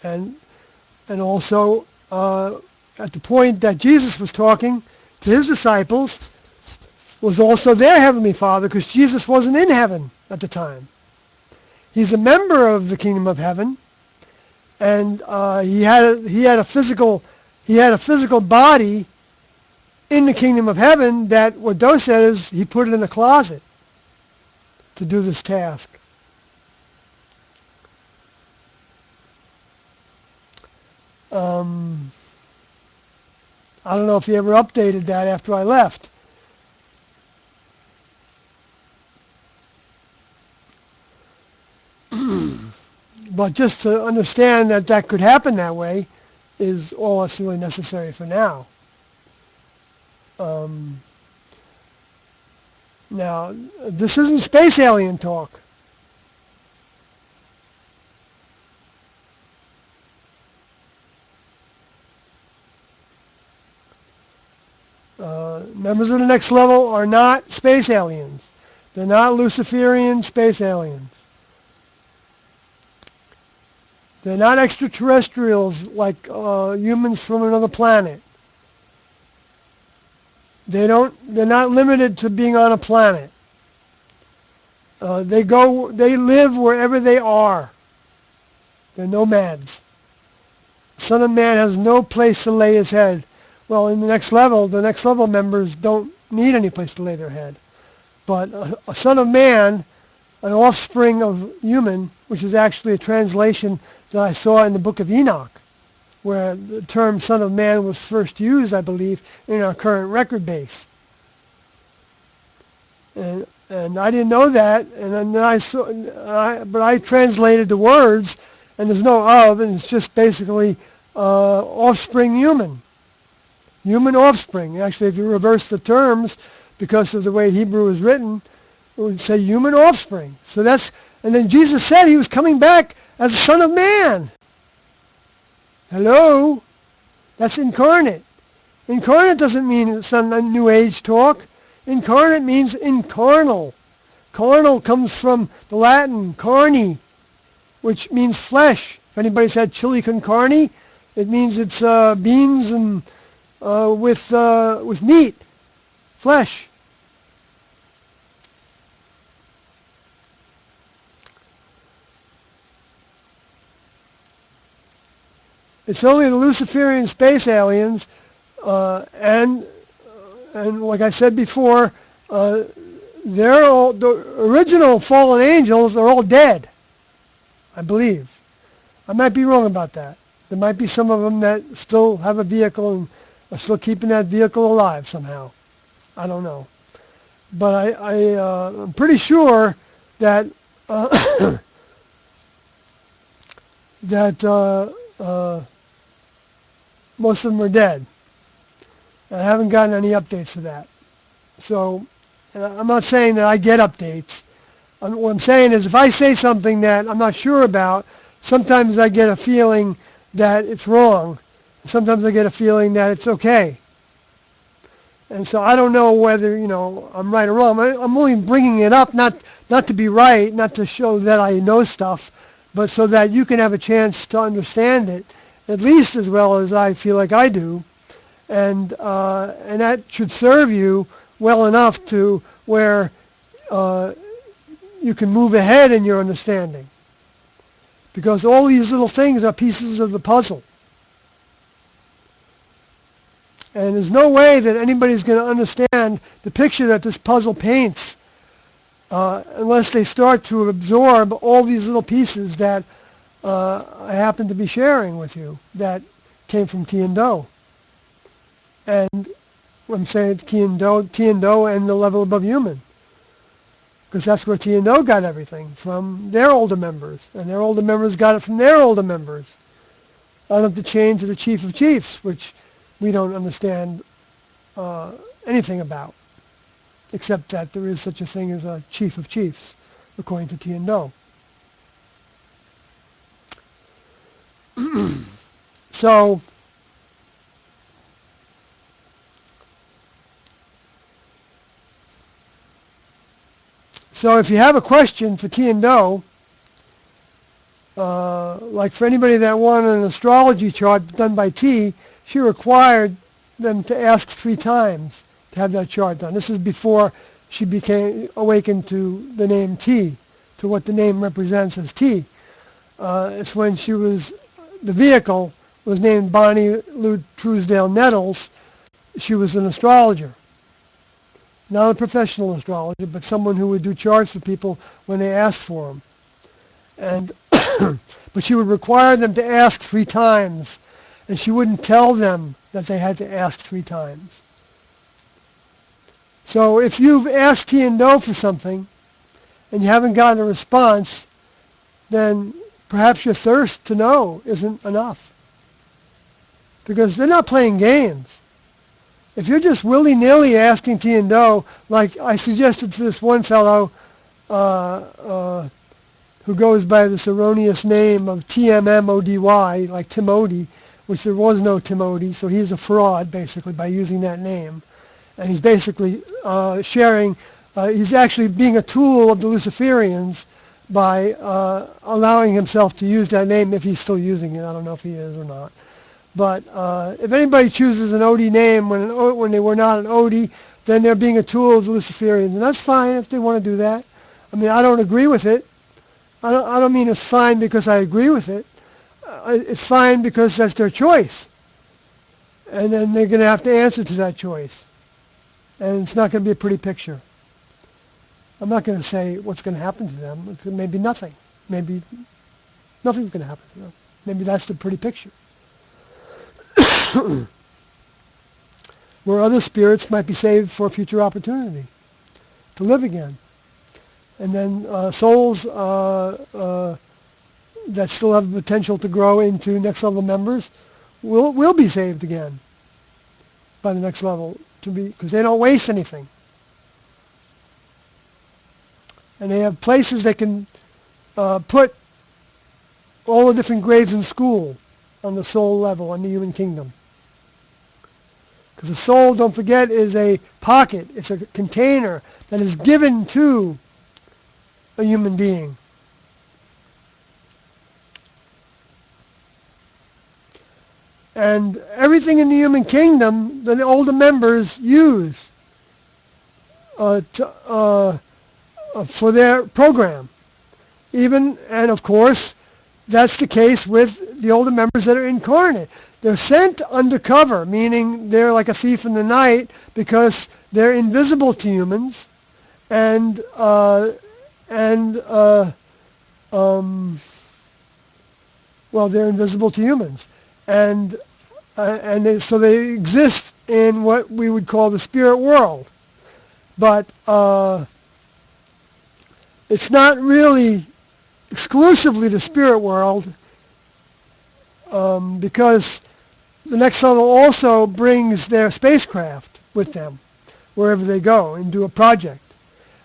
And also at the point that Jesus was talking to his disciples was also their heavenly Father, because Jesus wasn't in heaven at the time. He's a member of the kingdom of heaven, and he had a physical body in the kingdom of heaven that what Doe said is he put it in a closet to do this task. I don't know if he ever updated that after I left. But just to understand that could happen that way is all that's really necessary for now. Now, this isn't space alien talk. Members of the next level are not space aliens. They're not Luciferian space aliens. They're not extraterrestrials like humans from another planet. They're not limited to being on a planet. They live wherever they are. They're nomads. The Son of Man has no place to lay his head. Well, in the next level members don't need any place to lay their head. But a Son of Man, an offspring of human, which is actually a translation that I saw in the book of Enoch, where the term Son of Man was first used, I believe, in our current record base. And I didn't know that, and then but I translated the words, and there's no of, and it's just basically offspring human. Human offspring. Actually, if you reverse the terms, because of the way Hebrew is written, it would say human offspring. So and then Jesus said he was coming back as the Son of Man. Hello? That's incarnate. Incarnate doesn't mean it's not New Age talk. Incarnate means incarnal. Carnal comes from the Latin carne, which means flesh. If anybody's had chili con carne, it means it's beans and with meat, flesh. It's only the Luciferian space aliens, and like I said before, the original fallen angels are all dead, I believe. I might be wrong about that. There might be some of them that still have a vehicle and are still keeping that vehicle alive somehow. I don't know. But I'm pretty sure that most of them are dead. And I haven't gotten any updates to that. So, and I'm not saying that I get updates. What I'm saying is if I say something that I'm not sure about, sometimes I get a feeling that it's wrong. Sometimes I get a feeling that it's okay. And so I don't know whether, I'm right or wrong. I'm only bringing it up not to be right, not to show that I know stuff, but so that you can have a chance to understand it at least as well as I feel like I do. And that should serve you well enough to where you can move ahead in your understanding. Because all these little things are pieces of the puzzle. And there's no way that anybody's going to understand the picture that this puzzle paints unless they start to absorb all these little pieces that I happen to be sharing with you that came from T and Do. And I'm saying T and Do and the level above human. Because that's where T and Do got everything, from their older members. And their older members got it from their older members. On up the chain to the Chief of Chiefs, which we don't understand anything about, except that there is such a thing as a Chief of Chiefs, according to T and Do. So if you have a question for T and Do, like for anybody that wanted an astrology chart done by T, she required them to ask 3 times to have that chart done. This is before she became awakened to the name T, to what the name represents as T. It's when the vehicle was named Bonnie Lou Truesdale Nettles. She was an astrologer. Not a professional astrologer, but someone who would do charts for people when they asked for them. And but she would require them to ask 3 times, and she wouldn't tell them that they had to ask 3 times. So if you've asked T and Do for something, and you haven't gotten a response, then perhaps your thirst to know isn't enough. Because they're not playing games. If you're just willy-nilly asking T and Do, like I suggested to this one fellow who goes by this erroneous name of T-M-M-O-D-Y, like Timody, which there was no Timody, so he's a fraud, basically, by using that name. And he's basically he's actually being a tool of the Luciferians by allowing himself to use that name if he's still using it. I don't know if he is or not. But if anybody chooses an Odie name when they were not an Odie, then they're being a tool of the Luciferians. And that's fine if they want to do that. I mean, I don't agree with it. I don't mean it's fine because I agree with it. It's fine because that's their choice. And then they're going to have to answer to that choice. And it's not going to be a pretty picture. I'm not going to say what's going to happen to them. Maybe nothing. Maybe nothing's going to happen to them. Maybe that's the pretty picture. Where other spirits might be saved for a future opportunity to live again. And then souls that still have the potential to grow into next level members will be saved again by the next level, because they don't waste anything. And they have places they can put all the different grades in school on the soul level, on the human kingdom. Because the soul, don't forget, is a pocket. It's a container that is given to a human being. And everything in the human kingdom, the older members use for their program. And of course, that's the case with the older members that are incarnate. They're sent undercover, meaning they're like a thief in the night because they're invisible to humans, and they're invisible to humans, so they exist in what we would call the spirit world, but it's not really exclusively the spirit world, because the next level also brings their spacecraft with them wherever they go and do a project.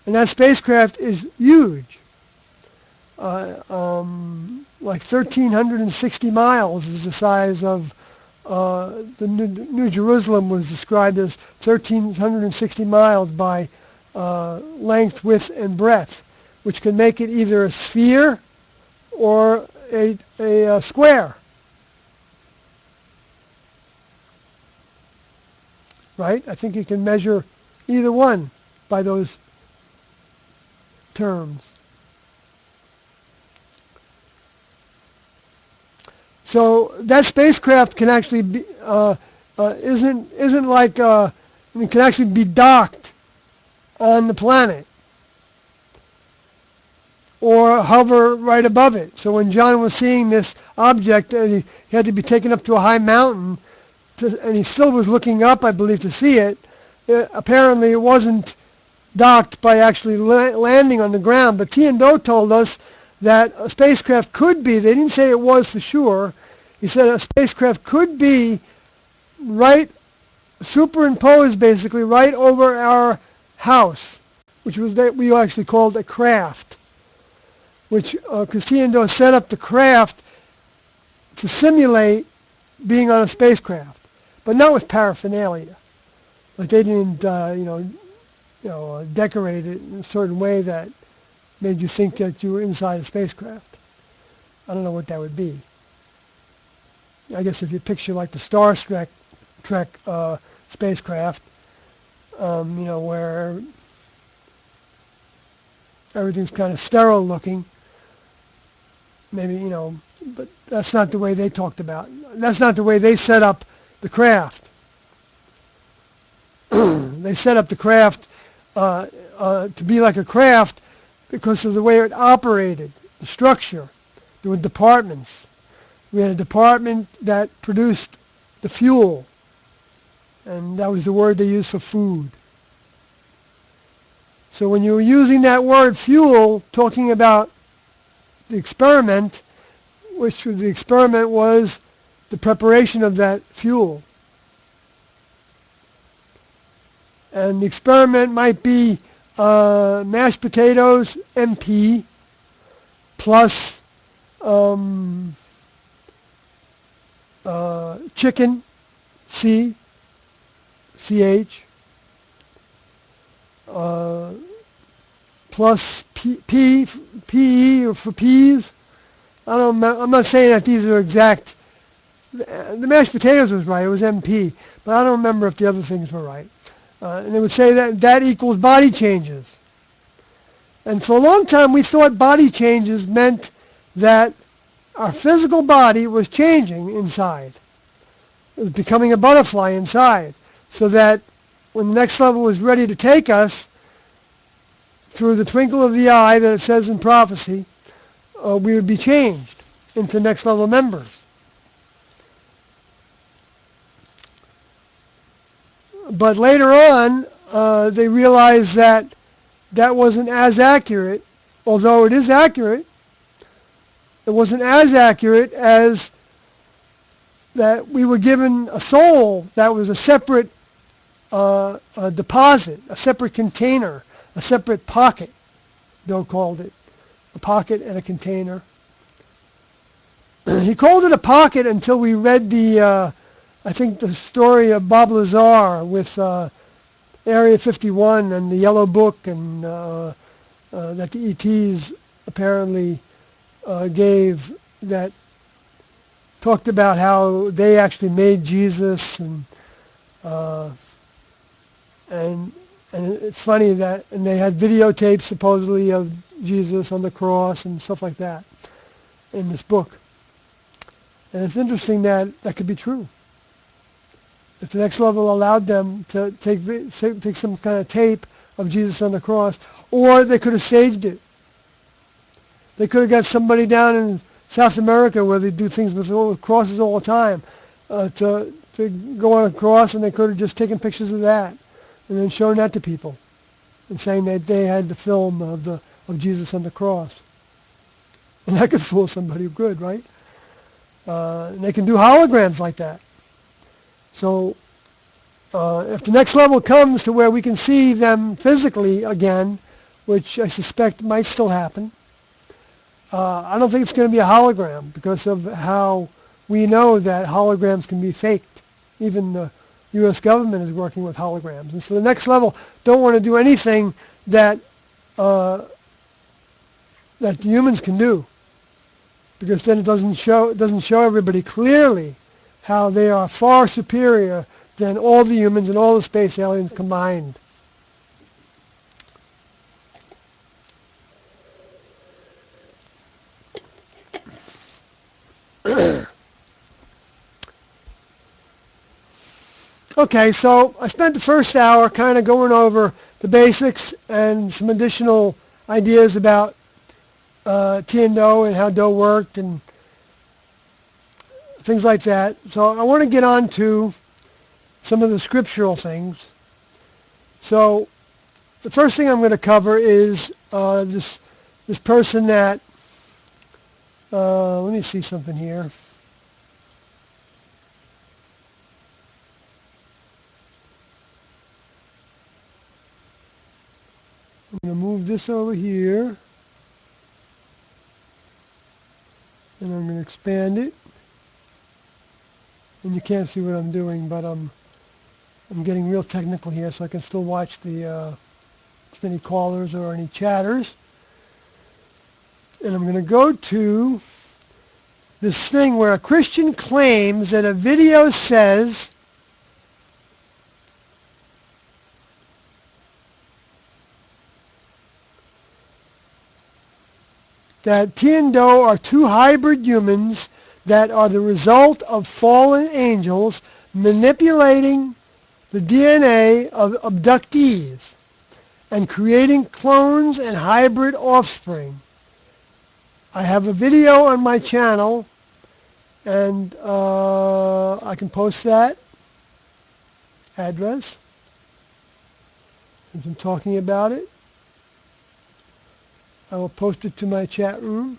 And that spacecraft is huge. Like 1,360 miles is the size of the New Jerusalem was described as 1,360 miles by length, width, and breadth, which can make it either a sphere or a square. Right? I think you can measure either one by those terms. So that spacecraft can actually be isn't like it can actually be docked on the planet or hover right above it. So when John was seeing this object, he had to be taken up to a high mountain, and he still was looking up, I believe, to see it. Apparently, it wasn't docked by actually landing on the ground. But T and Do told us that a spacecraft could be. They didn't say it was for sure. He said a spacecraft could be right superimposed, basically, right over our house, which was that we actually called a craft. Which T and Do set up the craft to simulate being on a spacecraft, but not with paraphernalia. Like they didn't, decorate it in a certain way that made you think that you were inside a spacecraft. I don't know what that would be. I guess if you picture like the Star Trek spacecraft, where everything's kind of sterile looking, maybe, but that's not the way they talked about. That's not the way they set up the craft. They set up the craft to be like a craft because of the way it operated, the structure. There were departments. We had a department that produced the fuel, and that was the word they used for food. So when you were using that word fuel, talking about the experiment, which the experiment was the preparation of that fuel. And the experiment might be mashed potatoes, MP, plus chicken, C, CH, plus PE for peas. I'm not saying that these are exact. The mashed potatoes was right. It was MP, but I don't remember if the other things were right. And they would say that equals body changes. And for a long time, we thought body changes meant that our physical body was changing inside. It was becoming a butterfly inside, so that when the next level was ready to take us, through the twinkle of the eye that it says in prophecy, we would be changed into next level members. But later on, they realized that that wasn't as accurate, although it is accurate. It wasn't as accurate as that we were given a soul that was a separate deposit, a separate container, a separate pocket, Bill called it, a pocket and a container. He called it a pocket until we read the story of Bob Lazar with Area 51 and the Yellow Book, and that the ETs apparently gave, that talked about how they actually made Jesus, and it's funny that, and they had videotapes supposedly of Jesus on the cross and stuff like that in this book. And it's interesting that that could be true. If the next level allowed them to take some kind of tape of Jesus on the cross, or they could have staged it. They could have got somebody down in South America where they do things with crosses all the time to go on a cross, and they could have just taken pictures of that and then shown that to people and saying that they had the film of Jesus on the cross. And that could fool somebody good, right? And they can do holograms like that. So if the next level comes to where we can see them physically again, which I suspect might still happen, I don't think it's going to be a hologram because of how we know that holograms can be faked. Even the U.S. government is working with holograms. And so the next level don't want to do anything that that humans can do, because then it doesn't show everybody clearly how they are far superior than all the humans and all the space aliens combined. Okay, so I spent the first hour kind of going over the basics and some additional ideas about T and Do and how Do worked and things like that. So I want to get on to some of the scriptural things. So the first thing I'm going to cover is this person that, let me see something here. I'm going to move this over here, and I'm going to expand it. And you can't see what I'm doing, but I'm getting real technical here, so I can still watch the any callers or any chatters. And I'm going to go to this thing where a Christian claims that a video says that T and Do are two hybrid humans that are the result of fallen angels manipulating the DNA of abductees and creating clones and hybrid offspring. I have a video on my channel, and I can post that address since I'm talking about it. I will post it to my chat room.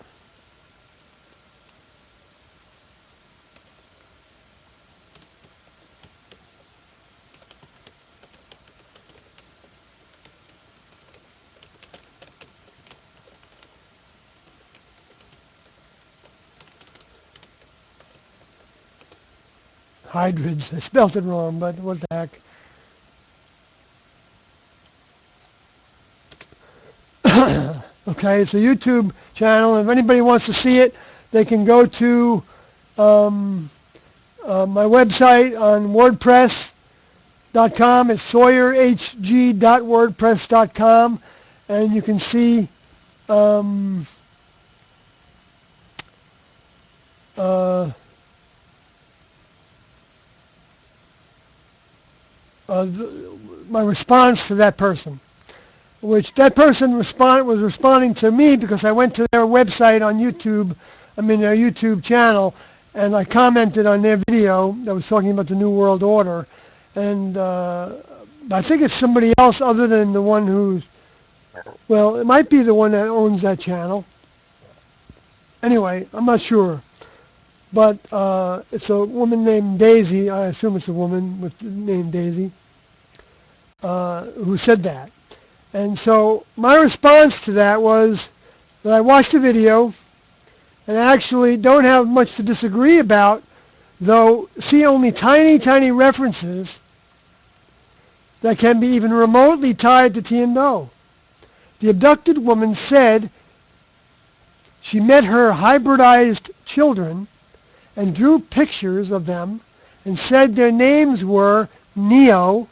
Hydrids. I spelled it wrong, but what the heck. Okay, it's a YouTube channel. If anybody wants to see it, they can go to my website on WordPress.com. It's sawyerhg.wordpress.com, and you can see my response to that person, which that person was responding to me because I went to their website on YouTube, their YouTube channel, and I commented on their video that was talking about the New World Order. And I think it's somebody else other than the one who's, well, it might be the one that owns that channel. Anyway, I'm not sure. But it's a woman named Daisy, I assume it's a woman with the name Daisy, who said that. And so my response to that was that I watched the video and actually don't have much to disagree about, though see only tiny, tiny references that can be even remotely tied to T and Do. The abducted woman said she met her hybridized children and drew pictures of them and said their names were Neo,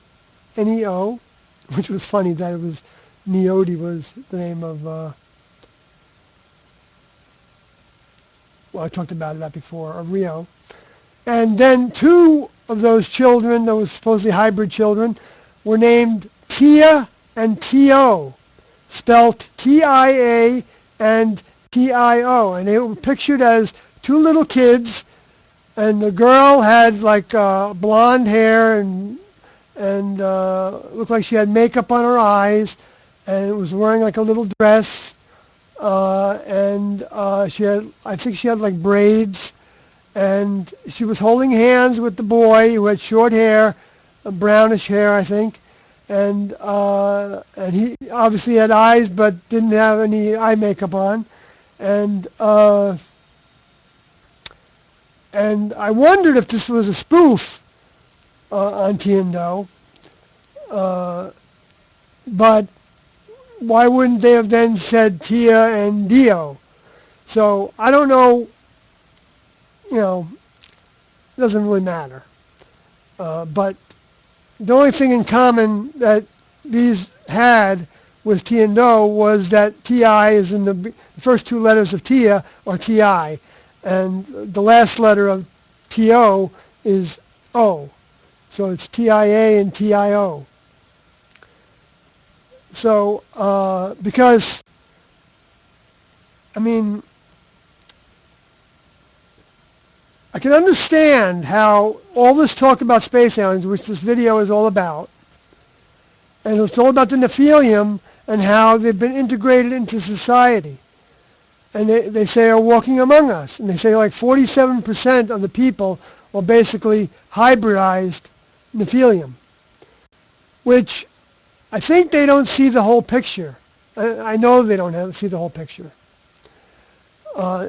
N-E-O, which was funny that it was Neody was the name of, well, I talked about that before, of Rio. And then two of those children, those supposedly hybrid children, were named Tia and T-O, spelt T-I-A and T-I-O. And they were pictured as two little kids, and the girl had like blonde hair and looked like she had makeup on her eyes, and was wearing like a little dress, and I think she had like braids, and she was holding hands with the boy who had short hair, brownish hair, I think, and he obviously had eyes but didn't have any eye makeup on, and And I wondered if this was a spoof on Tiendo, but why wouldn't they have then said Tia and Dio? So I don't know, it doesn't really matter. But the only thing in common that these had with Tiendo was that TI is in the first two letters of Tia or TI, and the last letter of TO is O. So it's TIA and TIO. So because, I can understand how all this talk about space aliens, which this video is all about, and it's all about the Nephilim and how they've been integrated into society. And they say are walking among us. And they say like 47% of the people are basically hybridized Nephilim, which I think they don't see the whole picture. I know they don't see the whole picture.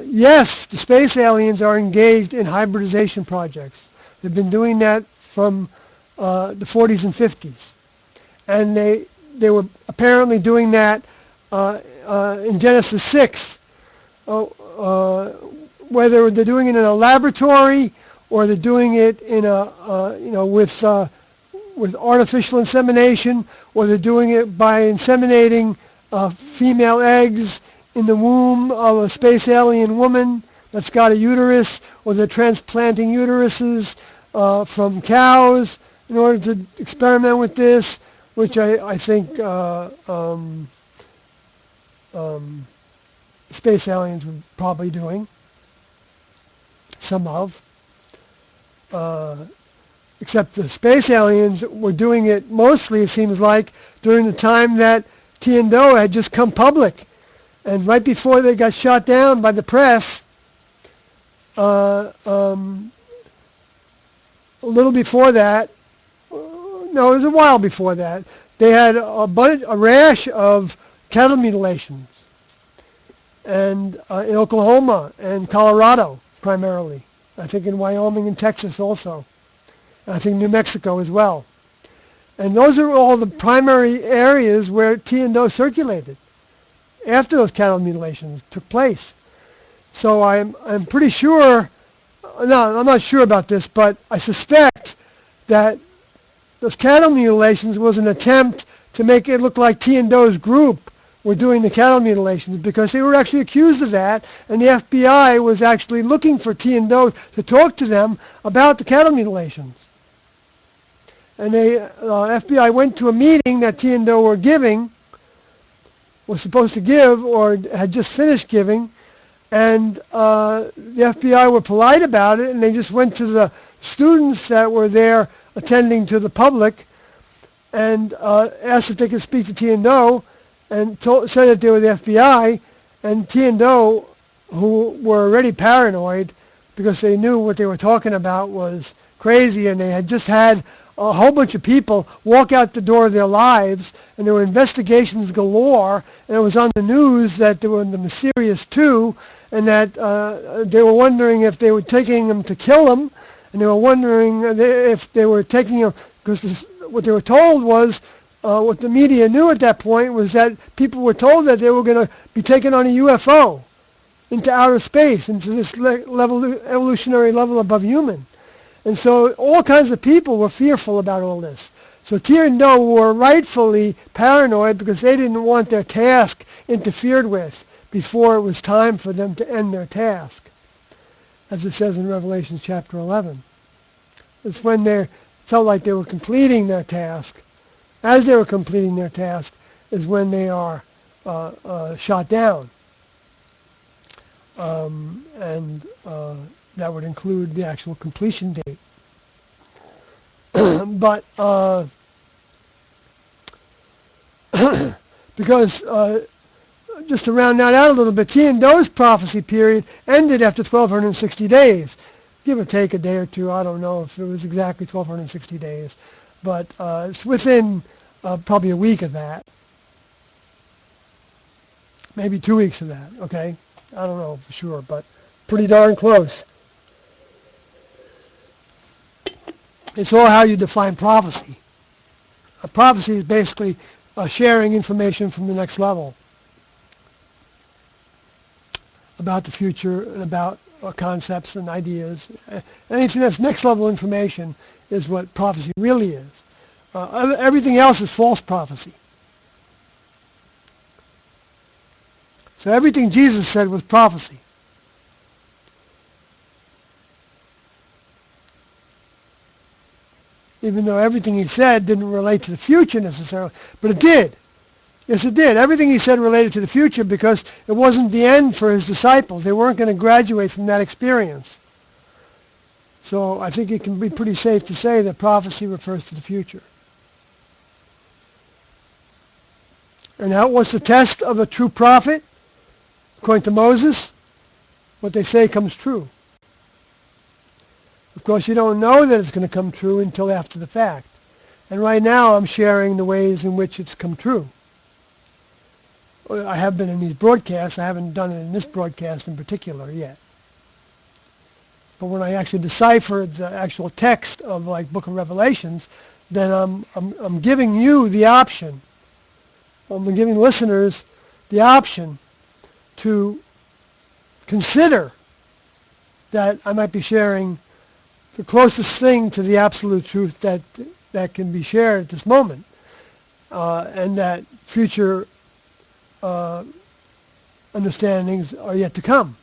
Yes, the space aliens are engaged in hybridization projects. They've been doing that from the 40s and 50s. And they were apparently doing that in Genesis 6, whether they're doing it in a laboratory or they're doing it in with artificial insemination, or they're doing it by inseminating female eggs in the womb of a space alien woman that's got a uterus, or they're transplanting uteruses from cows in order to experiment with this, which I think space aliens were probably doing, some of. Except the space aliens were doing it mostly, it seems like, during the time that Tiendo had just come public. And right before they got shot down by the press, a little before that, no, it was a while before that, they had a rash of cattle mutilations, and in Oklahoma and Colorado primarily. I think in Wyoming and Texas also. I think New Mexico as well. And those are all the primary areas where Tiendo circulated after those cattle mutilations took place. So I'm pretty sure, no, I'm not sure about this, but I suspect that those cattle mutilations was an attempt to make it look like Tiendo's group were doing the cattle mutilations, because they were actually accused of that, and the FBI was actually looking for Tiendo to talk to them about the cattle mutilations. And the FBI went to a meeting that Tiendo was supposed to give, or had just finished giving, and the FBI were polite about it, and they just went to the students that were there attending to the public and asked if they could speak to Tiendo, and said that they were the FBI, and Tiendo, who were already paranoid because they knew what they were talking about was crazy, and they had just had a whole bunch of people walk out the door of their lives, and there were investigations galore, and it was on the news that there were the Mysterious Two, and that they were wondering if they were taking them to kill them, and they were wondering if they were taking them, because what they were told was, what the media knew at that point was that people were told that they were going to be taken on a UFO into outer space, into this evolutionary level above human. And so all kinds of people were fearful about all this. So Tiendo were rightfully paranoid because they didn't want their task interfered with before it was time for them to end their task, as it says in Revelation chapter 11. It's when they felt like they were completing their task. As they were completing their task is when they are shot down. And that would include the actual completion date. But because just to round that out a little bit, Tiendo's prophecy period ended after 1,260 days, give or take a day or two. I don't know if it was exactly 1,260 days, but it's within probably a week of that, maybe 2 weeks of that. Okay, I don't know for sure, but pretty darn close. It's all how you define prophecy. A prophecy is basically sharing information from the next level about the future and about concepts and ideas. Anything that's next level information is what prophecy really is. Everything else is false prophecy. So everything Jesus said was prophecy. Even though everything he said didn't relate to the future necessarily, but it did. Yes, it did. Everything he said related to the future because it wasn't the end for his disciples. They weren't going to graduate from that experience. So I think it can be pretty safe to say that prophecy refers to the future. And now what's the test of a true prophet? According to Moses, what they say comes true. Of course, you don't know that it's going to come true until after the fact. And right now I'm sharing the ways in which it's come true. I have been in these broadcasts. I haven't done it in this broadcast in particular yet. But when I actually decipher the actual text of like Book of Revelations, then I'm giving you the option. I'm giving listeners the option to consider that I might be sharing the closest thing to the absolute truth that can be shared at this moment, and that future understandings are yet to come.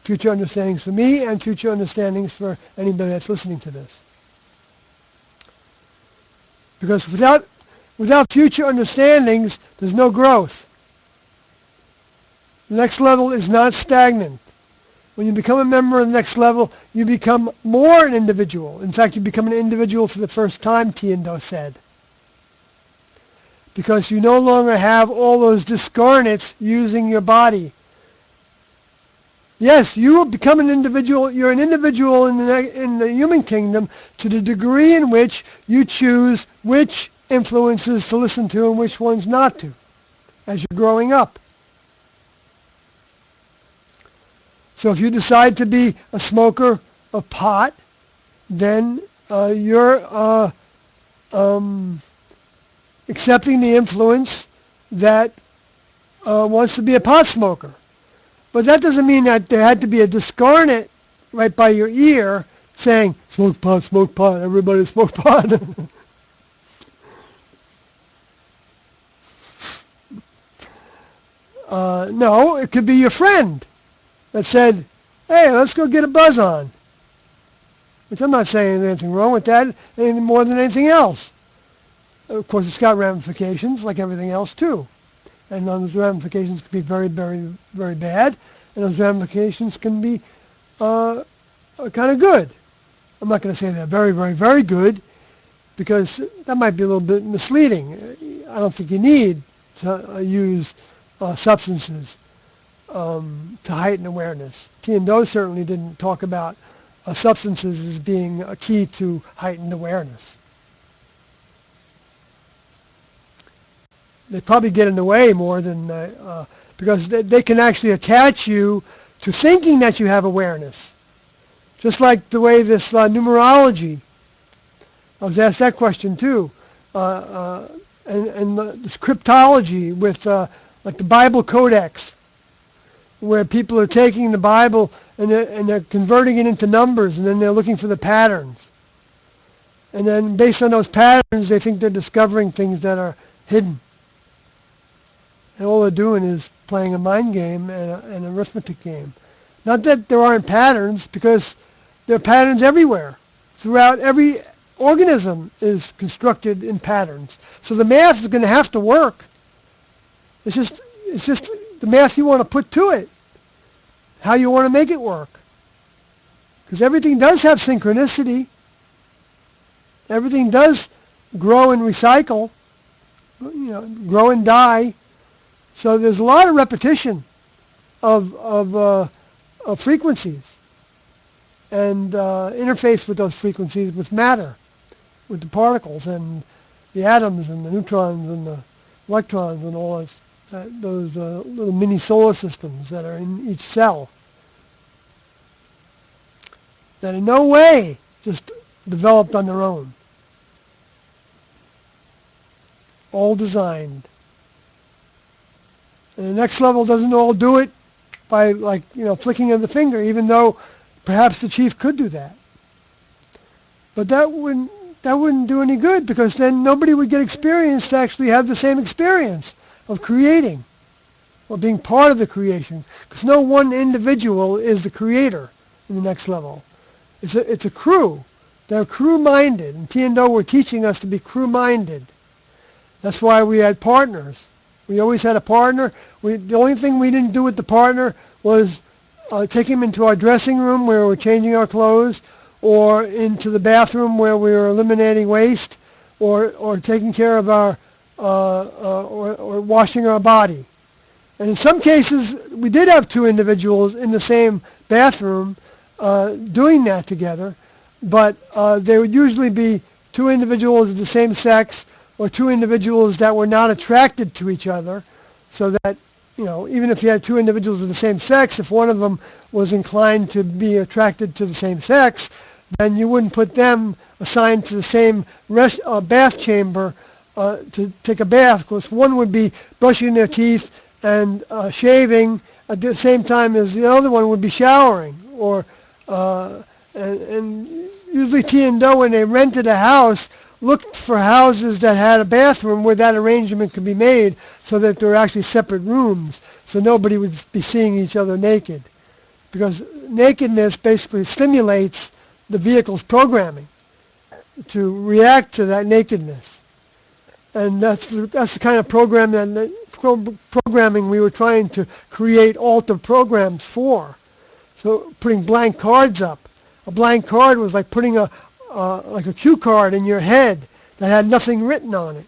Future understandings for me and future understandings for anybody that's listening to this. Because without future understandings, there's no growth. The next level is not stagnant. When you become a member of the next level, you become more an individual. In fact, you become an individual for the first time, Tiendo said. Because you no longer have all those discarnates using your body. Yes, you will become an individual. You're an individual in the human kingdom to the degree in which you choose which influences to listen to and which ones not to as you're growing up. So if you decide to be a smoker of pot, then you're accepting the influence that wants to be a pot smoker. But that doesn't mean that there had to be a discarnate right by your ear saying, smoke pot, everybody smoke pot. No, it could be your friend that said, hey, let's go get a buzz on. Which I'm not saying there's anything wrong with that, any more than anything else. Of course, it's got ramifications like everything else too. And those ramifications can be very, very, very bad. And those ramifications can be kind of good. I'm not going to say they're very, very, very good because that might be a little bit misleading. I don't think you need to use substances to heighten awareness. Tiendo certainly didn't talk about substances as being a key to heightened awareness. They probably get in the way more than, because they can actually attach you to thinking that you have awareness. Just like the way this numerology, I was asked that question too, and this cryptology with like the Bible Codex, where people are taking the Bible and they're converting it into numbers, and then they're looking for the patterns. And then based on those patterns, they think they're discovering things that are hidden. And all they're doing is playing a mind game and an arithmetic game. Not that there aren't patterns, because there are patterns everywhere. Throughout every organism is constructed in patterns. So the math is going to have to work. It's just the math you want to put to it, how you want to make it work. Because everything does have synchronicity. Everything does grow and recycle, grow and die. So there's a lot of repetition of frequencies and interface with those frequencies with matter, with the particles and the atoms and the neutrons and the electrons and all those little mini solar systems that are in each cell that in no way just developed on their own, all designed. And the next level doesn't all do it by, like, flicking of the finger, even though perhaps the chief could do that. But that wouldn't do any good, because then nobody would get experience to actually have the same experience of creating or being part of the creation, because no one individual is the creator in the next level. It's a crew. They're crew-minded, and T and Do were teaching us to be crew-minded. That's why we had partners. We always had a partner. The only thing we didn't do with the partner was take him into our dressing room where we're changing our clothes, or into the bathroom where we were eliminating waste, or taking care of our, or washing our body. And in some cases, we did have two individuals in the same bathroom doing that together, but they would usually be two individuals of the same sex, or two individuals that were not attracted to each other, so that, even if you had two individuals of the same sex, if one of them was inclined to be attracted to the same sex, then you wouldn't put them assigned to the same bath chamber to take a bath, because one would be brushing their teeth and shaving at the same time as the other one would be showering. And usually T and Do, when they rented a house, looked for houses that had a bathroom where that arrangement could be made, so that there were actually separate rooms, so nobody would be seeing each other naked. Because nakedness basically stimulates the vehicle's programming to react to that nakedness. And that's the kind of programming we were trying to create alter programs for. So putting blank cards up. A blank card was like putting like a cue card in your head that had nothing written on it.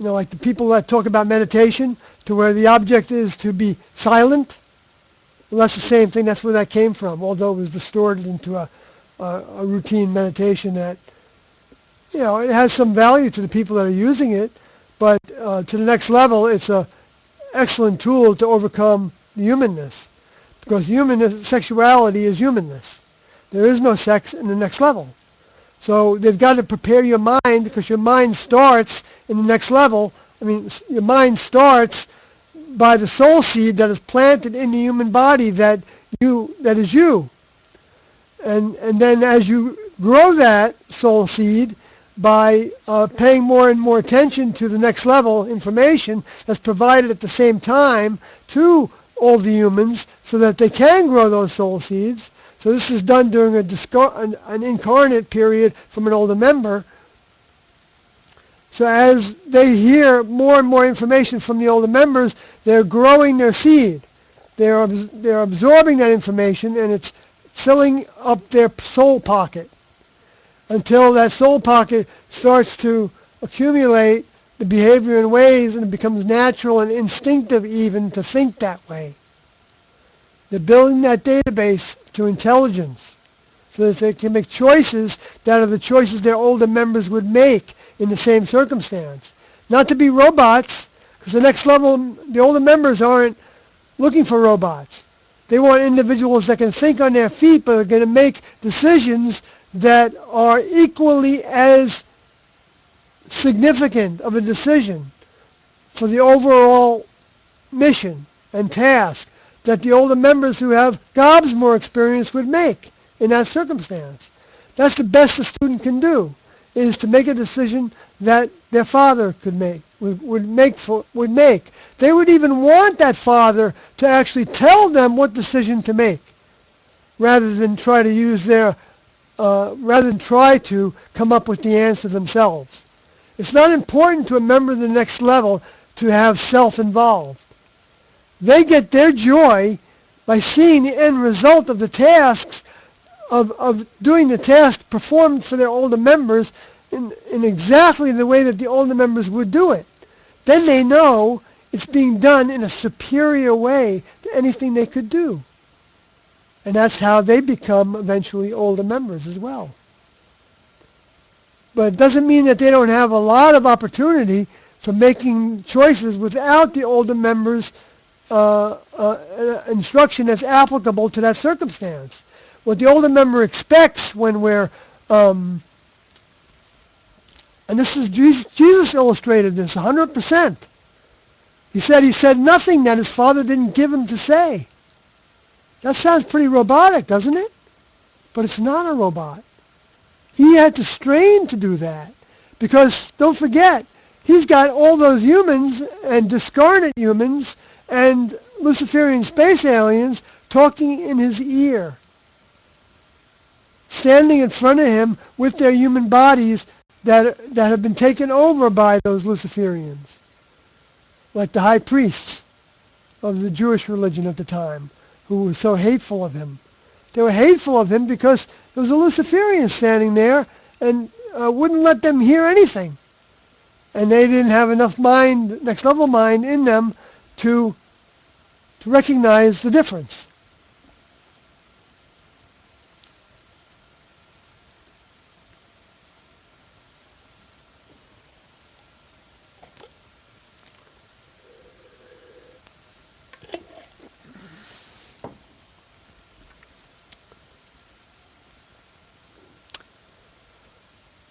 Like the people that talk about meditation, to where the object is to be silent. Well, that's the same thing. That's where that came from, although it was distorted into a routine meditation that, it has some value to the people that are using it, but to the next level, it's an excellent tool to overcome humanness, because sexuality is humanness. There is no sex in the next level. So they've got to prepare your mind, because your mind starts in the next level. Your mind starts by the soul seed that is planted in the human body that is you. And then as you grow that soul seed by paying more and more attention to the next level information that's provided at the same time to all the humans, so that they can grow those soul seeds. So this is done during an incarnate period from an older member. So as they hear more and more information from the older members, they're growing their seed. They're absorbing that information, and it's filling up their soul pocket, until that soul pocket starts to accumulate the behavior and ways, and it becomes natural and instinctive even to think that way. They're building that database to intelligence, so that they can make choices that are the choices their older members would make in the same circumstance. Not to be robots, because the next level, the older members aren't looking for robots. They want individuals that can think on their feet, but are going to make decisions that are equally as significant of a decision for the overall mission and task that the older members who have gobs more experience would make in that circumstance. That's the best a student can do, is to make a decision that their father could make, would make. They would even want that father to actually tell them what decision to make, rather than try to come up with the answer themselves. It's not important to a member of the next level to have self-involved. They get their joy by seeing the end result of the tasks, of doing the task performed for their older members in exactly the way that the older members would do it. Then they know it's being done in a superior way to anything they could do. And that's how they become eventually older members as well. But it doesn't mean that they don't have a lot of opportunity for making choices without the older members' instruction that's applicable to that circumstance. What the older member expects when we're And this is Jesus illustrated this 100%. He said nothing that his Father didn't give him to say. That sounds pretty robotic, doesn't it? But it's not a robot. He had to strain to do that. Because, don't forget, he's got all those humans and discarnate humans and Luciferian space aliens talking in his ear, standing in front of him with their human bodies that have been taken over by those Luciferians, like the high priests of the Jewish religion at the time, who were so hateful of him. They were hateful of him because there was a Luciferian standing there and wouldn't let them hear anything. And they didn't have enough mind, next level mind in them to recognize the difference.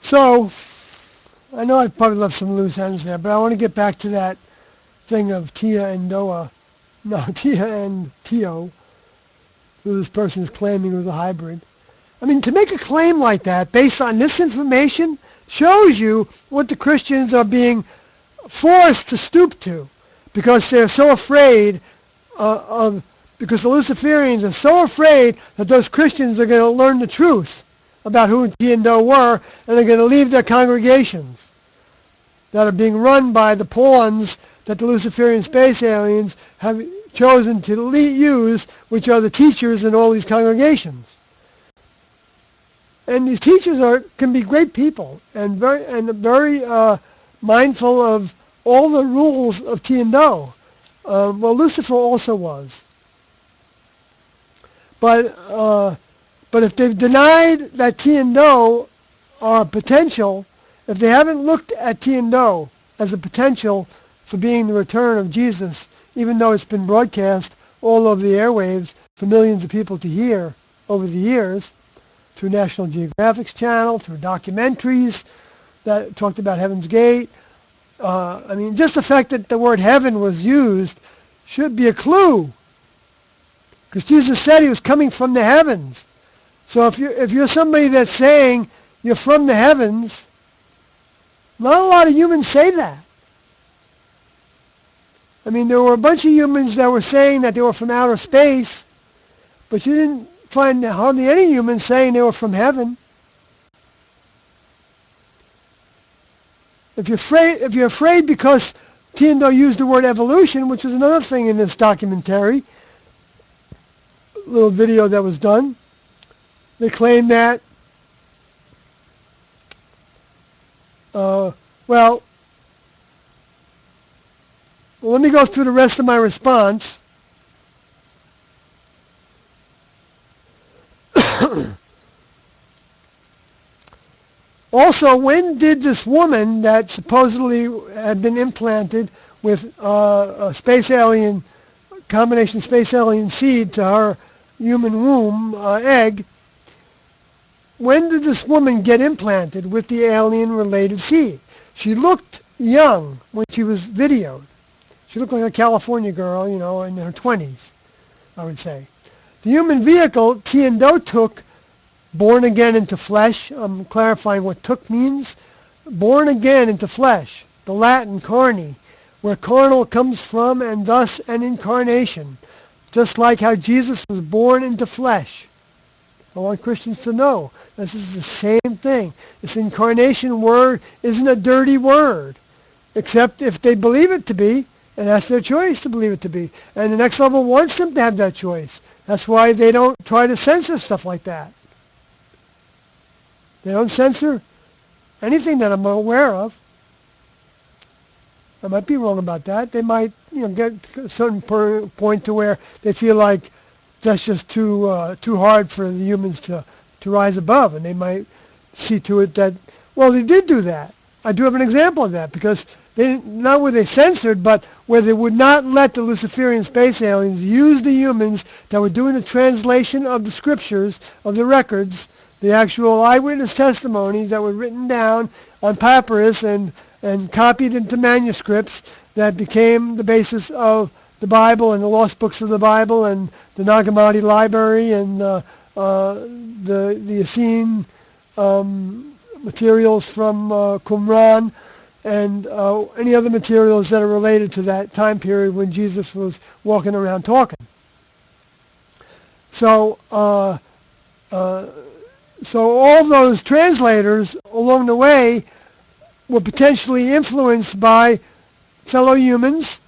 So, I know I probably left some loose ends there, but I want to get back to that thing of Tia and Tio, who this person is claiming was a hybrid. I mean, to make a claim like that based on this information shows you what the Christians are being forced to stoop to, because they're so afraid because the Luciferians are so afraid that those Christians are going to learn the truth about who Tia and Do were, and they're going to leave their congregations that are being run by the pawns that the Luciferian space aliens have chosen to use, which are the teachers in all these congregations. And these teachers can be great people and very mindful of all the rules of Tia and Do. Well, Lucifer also was. But if they've denied that Tia and Do are potential, if they haven't looked at Tia and Do as a potential for being the return of Jesus, even though it's been broadcast all over the airwaves for millions of people to hear over the years, through National Geographic's channel, through documentaries that talked about Heaven's Gate. I mean, just the fact that the word heaven was used should be a clue, because Jesus said he was coming from the heavens. So if you're somebody that's saying you're from the heavens, not a lot of humans say that. I mean, there were a bunch of humans that were saying that they were from outer space, but you didn't find hardly any humans saying they were from heaven. If you're afraid because Tia and Do used the word evolution, which was another thing in this documentary, little video that was done, they claim that, well, let me go through the rest of my response. Also, when did this woman that supposedly had been implanted with a space alien, combination space alien seed to her human womb, egg, when did this woman get implanted with the alien-related seed? She looked young when she was videoed. She looked like a California girl, in her 20s, I would say. The human vehicle Tia and Do took, born again into flesh. I'm clarifying what took means. Born again into flesh, the Latin carni, where carnal comes from, and thus an incarnation, just like how Jesus was born into flesh. I want Christians to know this is the same thing. This incarnation word isn't a dirty word, except if they believe it to be, and that's their choice to believe it to be. And the next level wants them to have that choice. That's why they don't try to censor stuff like that. They don't censor anything that I'm aware of. I might be wrong about that. They might, get a certain point to where they feel like that's just too hard for the humans to rise above, and they might see to it that, well, they did do that. I do have an example of that, because not where they censored, but where they would not let the Luciferian space aliens use the humans that were doing the translation of the scriptures, of the records, the actual eyewitness testimonies that were written down on papyrus and copied into manuscripts that became the basis of the Bible and the lost books of the Bible and the Nag Hammadi library and the Essene materials from Qumran and any other materials that are related to that time period when Jesus was walking around talking. So all those translators along the way were potentially influenced by fellow humans,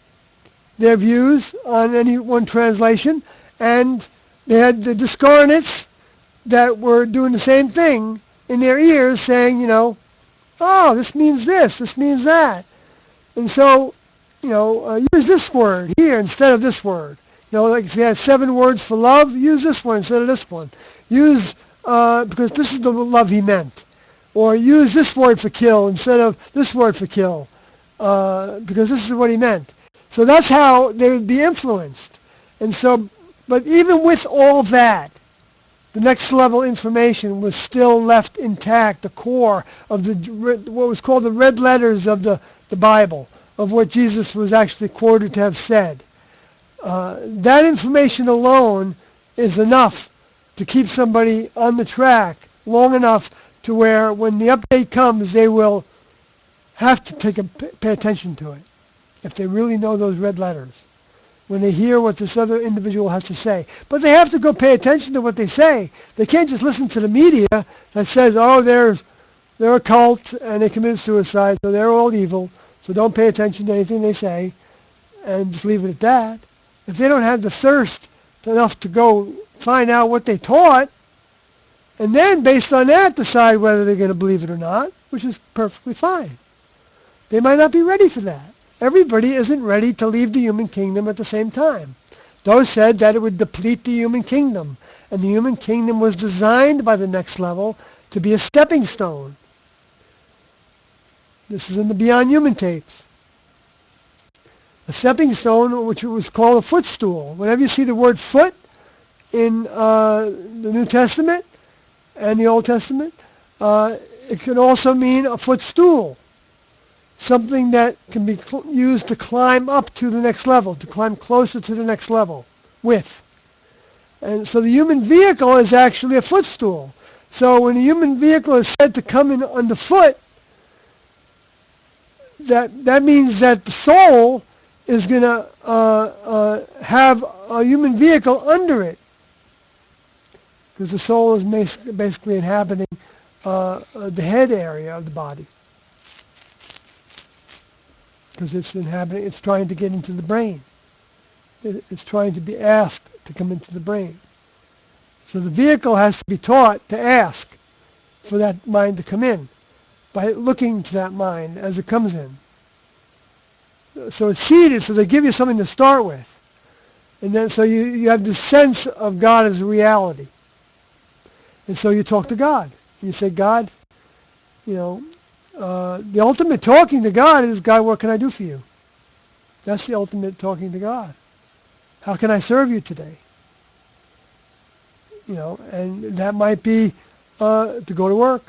their views on any one translation, and they had the discarnates that were doing the same thing in their ears saying, oh, this means that. And so, use this word here instead of this word. Like if you had 7 words for love, use this one instead of this one. Use, because this is the love he meant. Or use this word for kill instead of this word for kill, because this is what he meant. So that's how they would be influenced. And so, but even with all that, the next level information was still left intact, the core of what was called the red letters of the Bible, of what Jesus was actually quoted to have said. That information alone is enough to keep somebody on the track long enough to where when the update comes, they will have to pay attention to it if they really know those red letters, when they hear what this other individual has to say. But they have to go pay attention to what they say. They can't just listen to the media that says, oh, they're a cult and they committed suicide, so they're all evil, so don't pay attention to anything they say, and just leave it at that. If they don't have the thirst enough to go find out what they taught, and then based on that decide whether they're going to believe it or not, which is perfectly fine. They might not be ready for that. Everybody isn't ready to leave the human kingdom at the same time. Those said that it would deplete the human kingdom, and the human kingdom was designed by the next level to be a stepping stone. This is in the Beyond Human tapes. A stepping stone, which was called a footstool. Whenever you see the word foot in the New Testament and the Old Testament, it can also mean a footstool. Something that can be used to climb up to the next level, to climb closer to the next level with. And so the human vehicle is actually a footstool. So when a human vehicle is said to come in underfoot, that means that the soul is going to have a human vehicle under it, because the soul is basically inhabiting the head area of the body, because it's trying to get into the brain. It's trying to be asked to come into the brain. So the vehicle has to be taught to ask for that mind to come in by looking to that mind as it comes in. So it's seated, so they give you something to start with. And then so you have this sense of God as a reality. And so you talk to God. You say, God, the ultimate talking to God is, God, what can I do for you? That's the ultimate talking to God. How can I serve you today? And that might be to go to work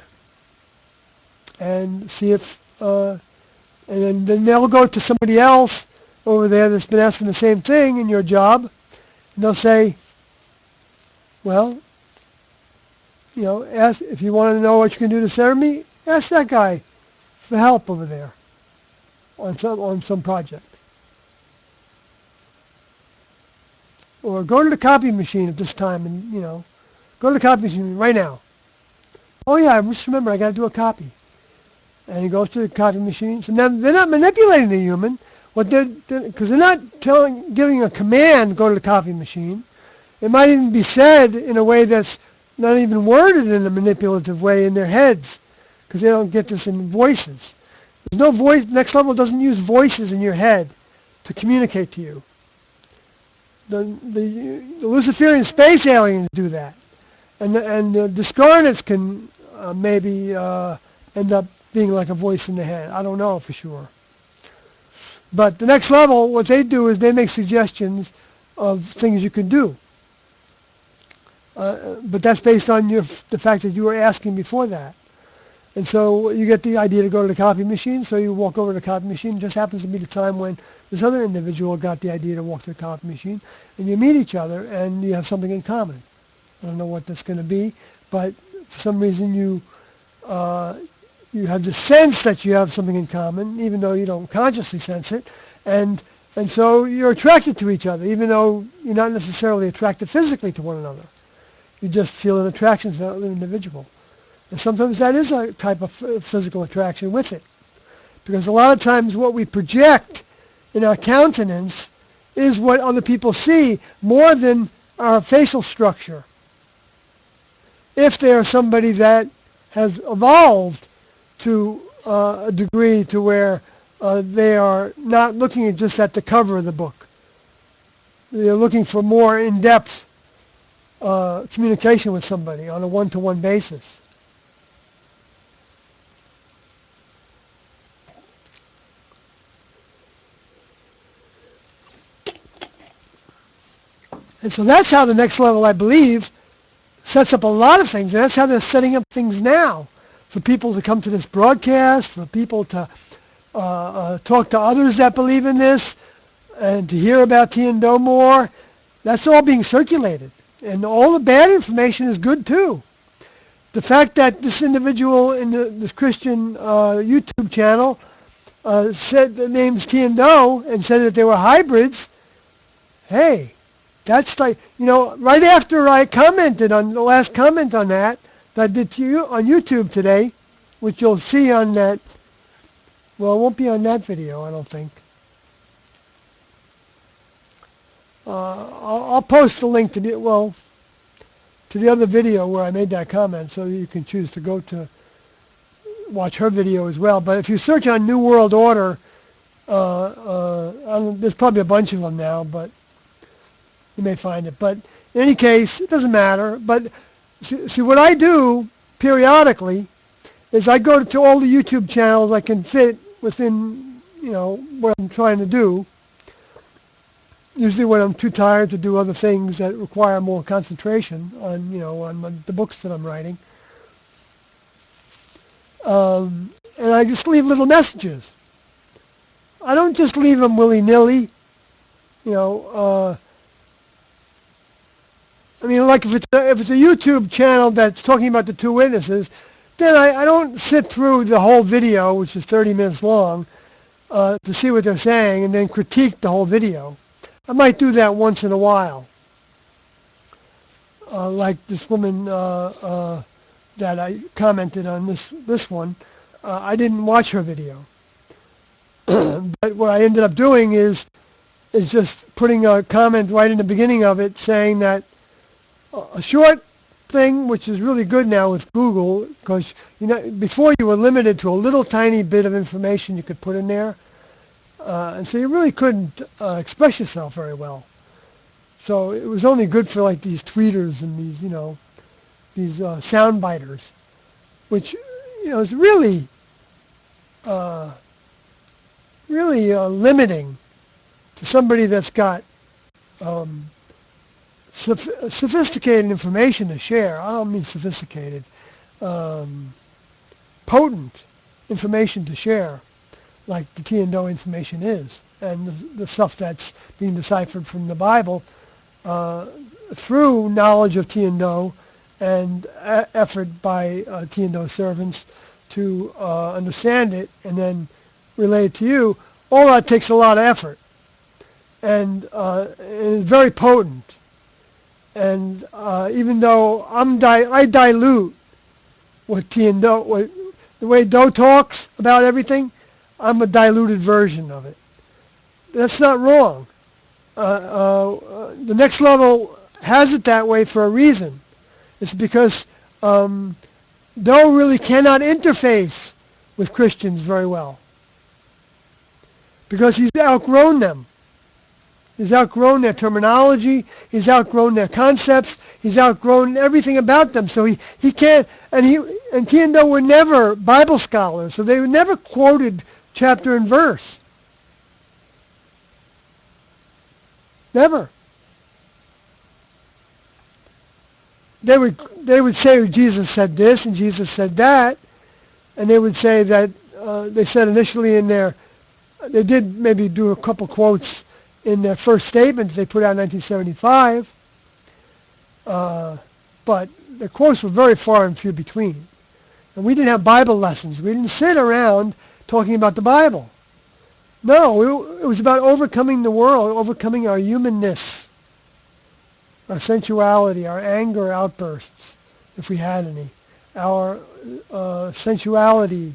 and see if, and then they'll go to somebody else over there that's been asking the same thing in your job, and they'll say, well, ask, if you want to know what you can do to serve me, ask that guy for help over there on some project. Or go to the copy machine at this time and, go to the copy machine right now. Oh yeah, I just remember I got to do a copy. And he goes to the copy machine. So now they're not manipulating the human, because they're not giving a command, go to the copy machine. It might even be said in a way that's not even worded in a manipulative way in their heads, because they don't get this in voices. There's no voice. Next level doesn't use voices in your head to communicate to you. The Luciferian space aliens do that, and the discarnates can maybe end up being like a voice in the head. I don't know for sure. But the next level, what they do is they make suggestions of things you can do. But that's based on the fact that you were asking before that. And so you get the idea to go to the copy machine, so you walk over to the copy machine. It just happens to be the time when this other individual got the idea to walk to the copy machine, and you meet each other, and you have something in common. I don't know what that's going to be, but for some reason you have the sense that you have something in common, even though you don't consciously sense it, and so you're attracted to each other, even though you're not necessarily attracted physically to one another. You just feel an attraction to another individual. And sometimes that is a type of physical attraction with it. Because a lot of times what we project in our countenance is what other people see more than our facial structure. If they are somebody that has evolved to a degree to where they are not looking just at the cover of the book. They're looking for more in-depth communication with somebody on a one-to-one basis. And so that's how the next level, I believe, sets up a lot of things. And that's how they're setting up things now, for people to come to this broadcast, for people to talk to others that believe in this, and to hear about T&O more. That's all being circulated. And all the bad information is good too. The fact that this individual in this Christian YouTube channel said the name's T&O and said that they were hybrids, hey, that's like, right after I commented on the last comment on that I did to you on YouTube today, which you'll see on that, well, it won't be on that video, I don't think. I'll post the link to the other video where I made that comment, so you can choose to go to watch her video as well. But if you search on New World Order, there's probably a bunch of them now, but you may find it. But in any case, it doesn't matter. But see, what I do periodically is I go to all the YouTube channels I can fit within, what I'm trying to do. Usually when I'm too tired to do other things that require more concentration on, the books that I'm writing. And I just leave little messages. I don't just leave them willy-nilly, like if it's a YouTube channel that's talking about the two witnesses, then I don't sit through the whole video, which is 30 minutes long, to see what they're saying and then critique the whole video. I might do that once in a while. Like this woman that I commented on this one, I didn't watch her video. But what I ended up doing is just putting a comment right in the beginning of it saying that a short thing, which is really good now with Google, because before you were limited to a little tiny bit of information you could put in there, and so you really couldn't express yourself very well. So it was only good for like these tweeters and these sound biters, which is really limiting to somebody that's got sophisticated information to share. I don't mean sophisticated, potent information to share, like the T&O information is, and the stuff that's being deciphered from the Bible through knowledge of T&O and effort by T&O servants to understand it and then relay it to you. All that takes a lot of effort, and it's very potent. And even though I dilute what T&O, the way Do talks about everything, I'm a diluted version of it. That's not wrong. The next level has it that way for a reason. It's because Do really cannot interface with Christians very well, because he's outgrown them. He's outgrown their terminology. He's outgrown their concepts. He's outgrown everything about them. So he can't. And T&O were never Bible scholars, so they were never quoted chapter and verse. Never. they would say Jesus said this and Jesus said that, and they would say that they said initially in their, they did maybe do a couple quotes in their first statement that they put out in 1975, but the quotes were very far and few between. And we didn't have Bible lessons. We didn't sit around talking about the Bible. No, it was about overcoming the world, overcoming our humanness, our sensuality, our anger outbursts, if we had any, our sensuality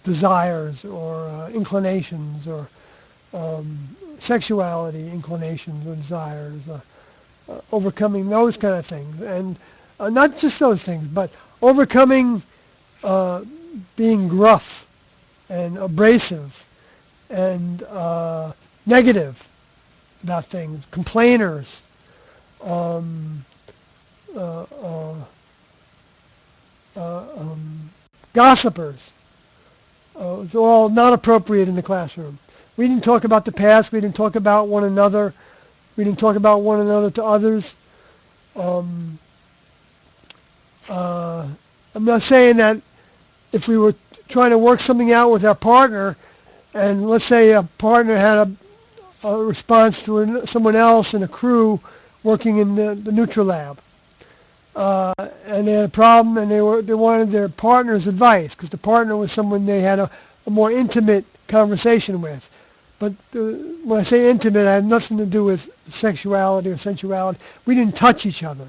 desires or inclinations, or sexuality inclinations or desires, overcoming those kind of things. And not just those things, but overcoming being gruff and abrasive and negative about things, complainers, gossipers. It's all not appropriate in the classroom. We didn't talk about the past. We didn't talk about one another. We didn't talk about one another to others. I'm not saying that if we were trying to work something out with our partner, and let's say a partner had a response to someone else in a crew working in the neutral lab, and they had a problem, and they wanted their partner's advice, because the partner was someone they had a more intimate conversation with. But when I say intimate, I have nothing to do with sexuality or sensuality. We didn't touch each other.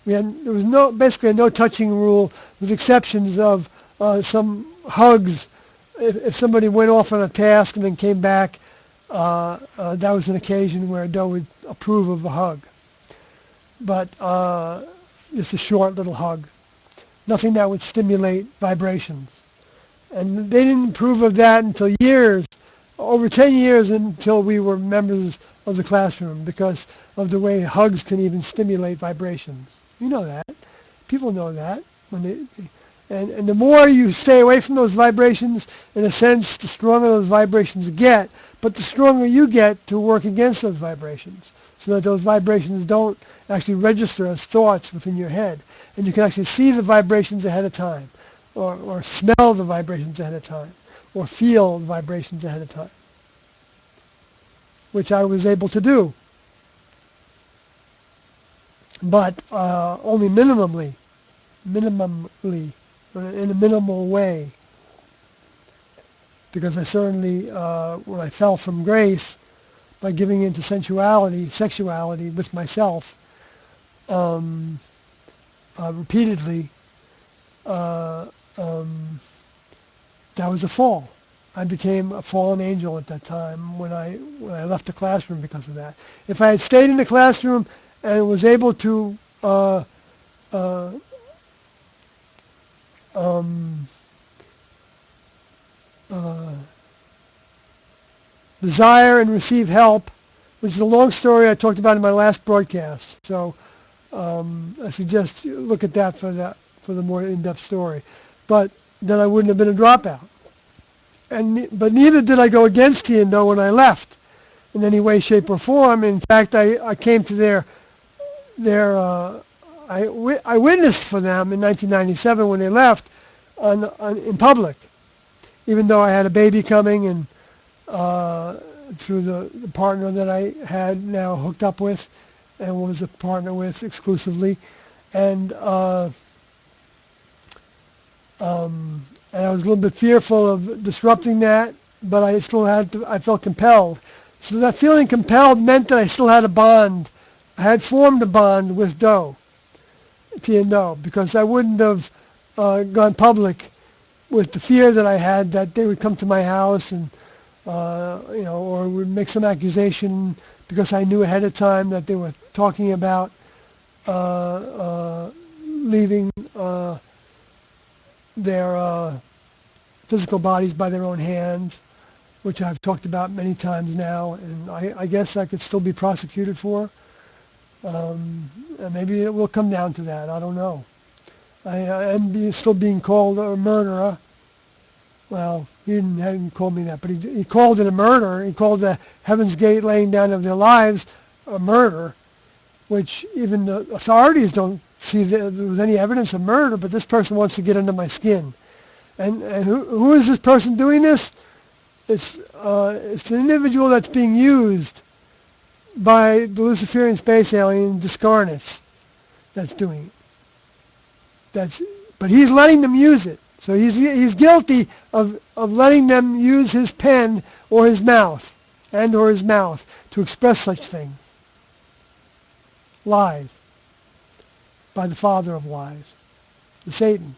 There was basically a no touching rule, with exceptions of some hugs. If somebody went off on a task and then came back, that was an occasion where Doe would approve of a hug. But just a short little hug. Nothing that would stimulate vibrations. And they didn't approve of that until years, over 10 years until we were members of the classroom, because of the way hugs can even stimulate vibrations. You know that. People know that. And the more you stay away from those vibrations, in a sense, the stronger those vibrations get, but the stronger you get to work against those vibrations, so that those vibrations don't actually register as thoughts within your head. And you can actually see the vibrations ahead of time, or smell the vibrations ahead of time, or feel the vibrations ahead of time, which I was able to do, but only minimally, in a minimal way, because I certainly, when I fell from grace by giving into sexuality with myself, repeatedly, that was a fall. I became a fallen angel at that time when I left the classroom because of that. If I had stayed in the classroom and was able to desire and receive help, which is a long story I talked about in my last broadcast. So I suggest you look at that for the more in-depth story. But then I wouldn't have been a dropout. But neither did I go against T&O when I left in any way, shape, or form. In fact, I came to I witnessed for them in 1997 when they left in public, even though I had a baby coming, and through the partner that I had now hooked up with and was a partner with exclusively. And I was a little bit fearful of disrupting that, but I felt compelled. So that feeling compelled meant that I still had a bond. I had formed a bond with T&O, because I wouldn't have gone public with the fear that I had that they would come to my house and, or would make some accusation, because I knew ahead of time that they were talking about leaving their physical bodies by their own hands, which I've talked about many times now, and I guess I could still be prosecuted for. And maybe it will come down to that. I don't know. I am still being called a murderer. Well, he hadn't called me that, but he called it a murder. He called the Heaven's Gate laying down of their lives a murder. which even the authorities don't see that there was any evidence of murder, but this person wants to get under my skin. And who is this person doing this? It's an individual that's being used by the Luciferian space alien Discarnates that's doing it. But he's letting them use it. So he's guilty of letting them use his pen or his mouth, or his mouth, to express such things. Lies. By the father of lies, the Satan.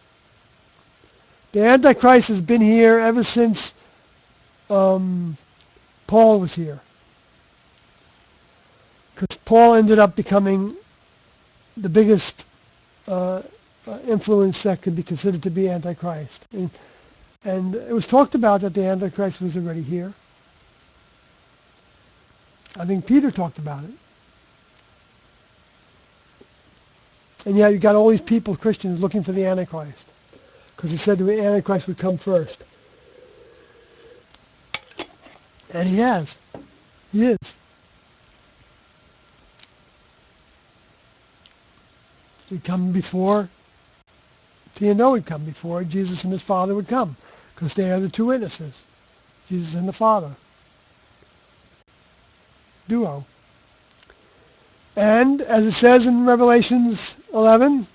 The Antichrist has been here ever since Paul was here. Because Paul ended up becoming the biggest influence that could be considered to be Antichrist. And it was talked about that the Antichrist was already here. I think Peter talked about it. And yet you got all these people, Christians, looking for the Antichrist. Because he said the Antichrist would come first. And he has. He is. He'd come before, T&O would come before Jesus and his Father would come. Because they are the two witnesses. Jesus and the Father. Duo. And as it says in Revelations 11,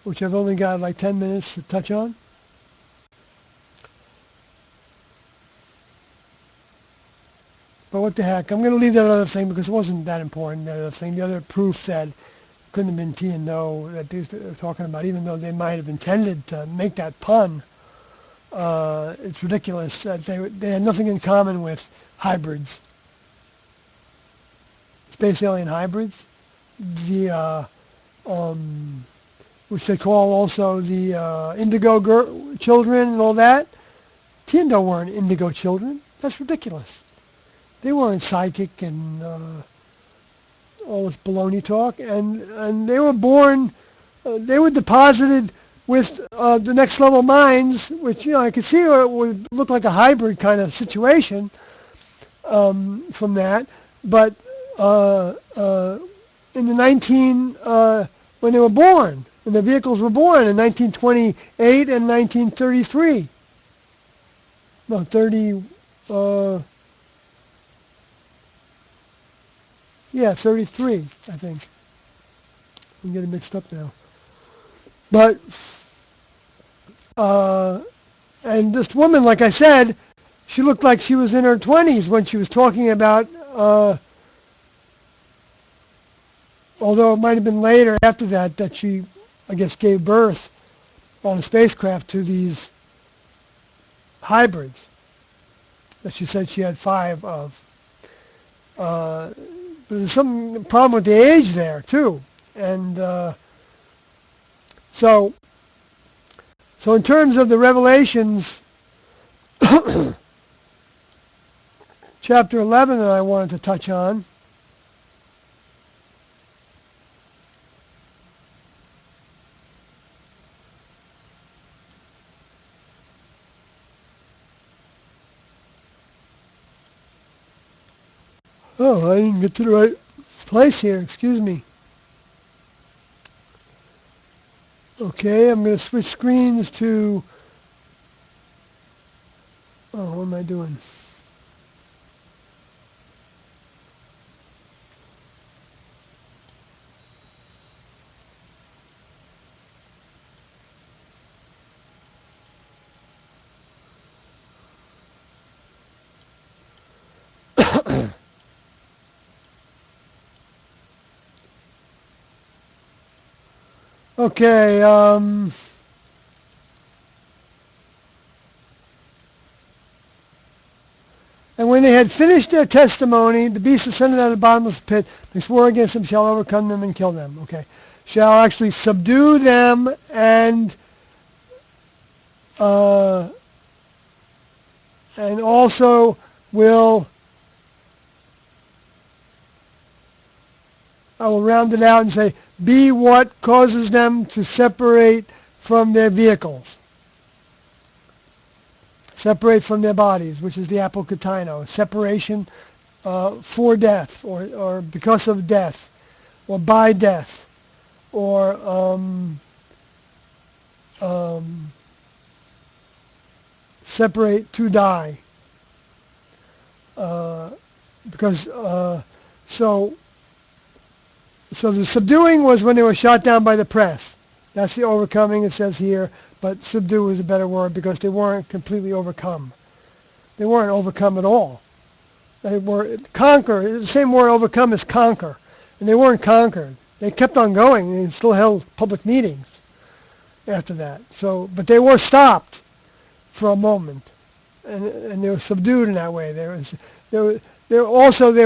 which I've only got like 10 minutes to touch on, but what the heck, I'm going to leave that other thing because it wasn't that important, that other thing, the other proof that couldn't have been T&O that they're talking about, even though they might have intended to make that pun. It's ridiculous that they had nothing in common with hybrids. Space alien hybrids, which they call also the indigo children and all that. T&O weren't indigo children. That's ridiculous. They weren't psychic and all this baloney talk. And they were born, they were deposited with the next level minds, which, I could see it would look like a hybrid kind of situation from that. But in the when they were born, when the vehicles were born in 1928 and 1933. No, 33, I think. I'm getting mixed up now. But, and this woman, like I said, she looked like she was in her 20s when she was talking about, although it might have been later after that she, I guess, gave birth on a spacecraft to these hybrids that she said she had 5 of. There's some problem with the age there, too. And so in terms of the Revelations, chapter 11 that I wanted to touch on, oh, I didn't get to the right place here. Excuse me. Okay, I'm going to switch screens to... Oh, what am I doing? Okay, and when they had finished their testimony, the beast ascended out of the bottomless pit. They swore against them, shall overcome them and kill them. Okay, shall actually subdue them and also I will round it out and say, be what causes them to separate from their vehicles. Separate from their bodies, which is the apokataino. Separation for death, or because of death, or by death, or separate to die. Because so the subduing was when they were shot down by the press. That's the overcoming, it says here, but subdue is a better word because they weren't completely overcome. They weren't overcome at all. They were conquer. The same word overcome as conquer, and they weren't conquered. They kept on going. They still held public meetings after that. So, but they were stopped for a moment, and they were subdued in that way. They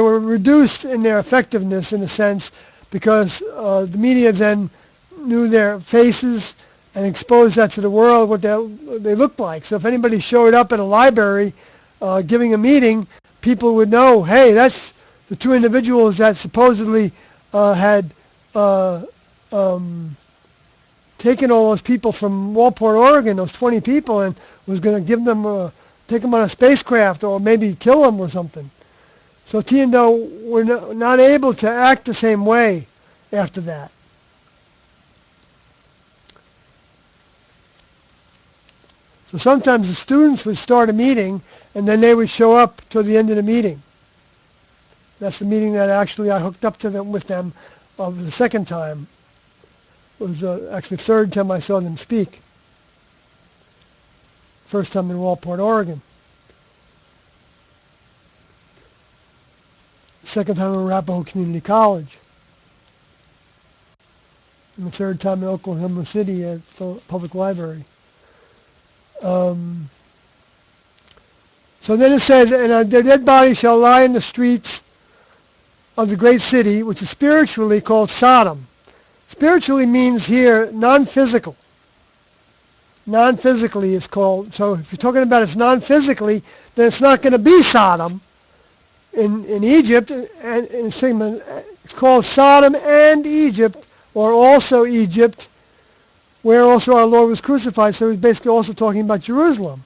were reduced in their effectiveness in a sense because the media then knew their faces and exposed that to the world what they looked like. So if anybody showed up at a library giving a meeting, people would know, hey, that's the two individuals that supposedly had taken all those people from Walport, Oregon, those 20 people, and was going to give them, take them on a spacecraft or maybe kill them or something. So Tiendo were not able to act the same way after that. So sometimes the students would start a meeting and then they would show up till the end of the meeting. That's the meeting that actually I hooked up to them with them the second time. It was actually the third time I saw them speak. First time in Walport, Oregon. Second time in Arapahoe Community College. And the third time in Oklahoma City at the public library. So then it says, and their dead bodies shall lie in the streets of the great city, which is spiritually called Sodom. Spiritually means here non-physical. Non-physically is called, so if you're talking about it's non-physically, then it's not going to be Sodom in Egypt, and it's called Sodom and Egypt, or also Egypt, where also our Lord was crucified. So he's basically also talking about Jerusalem.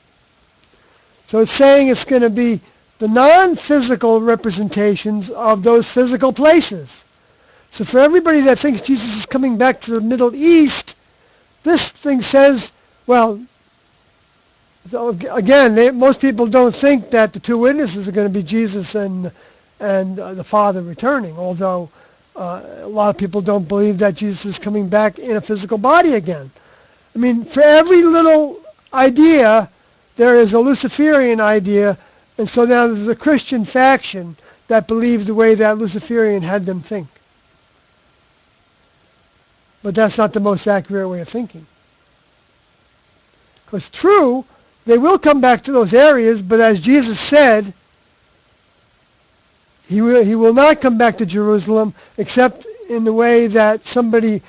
So it's saying it's going to be the non-physical representations of those physical places. So for everybody that thinks Jesus is coming back to the Middle East, this thing says, well, so again, most people don't think that the two witnesses are going to be Jesus and the Father returning, although a lot of people don't believe that Jesus is coming back in a physical body again. I mean, for every little idea, there is a Luciferian idea, and so now there's a Christian faction that believes the way that Luciferian had them think. But that's not the most accurate way of thinking. Because true, they will come back to those areas, but as Jesus said, he will not come back to Jerusalem except in the way that somebody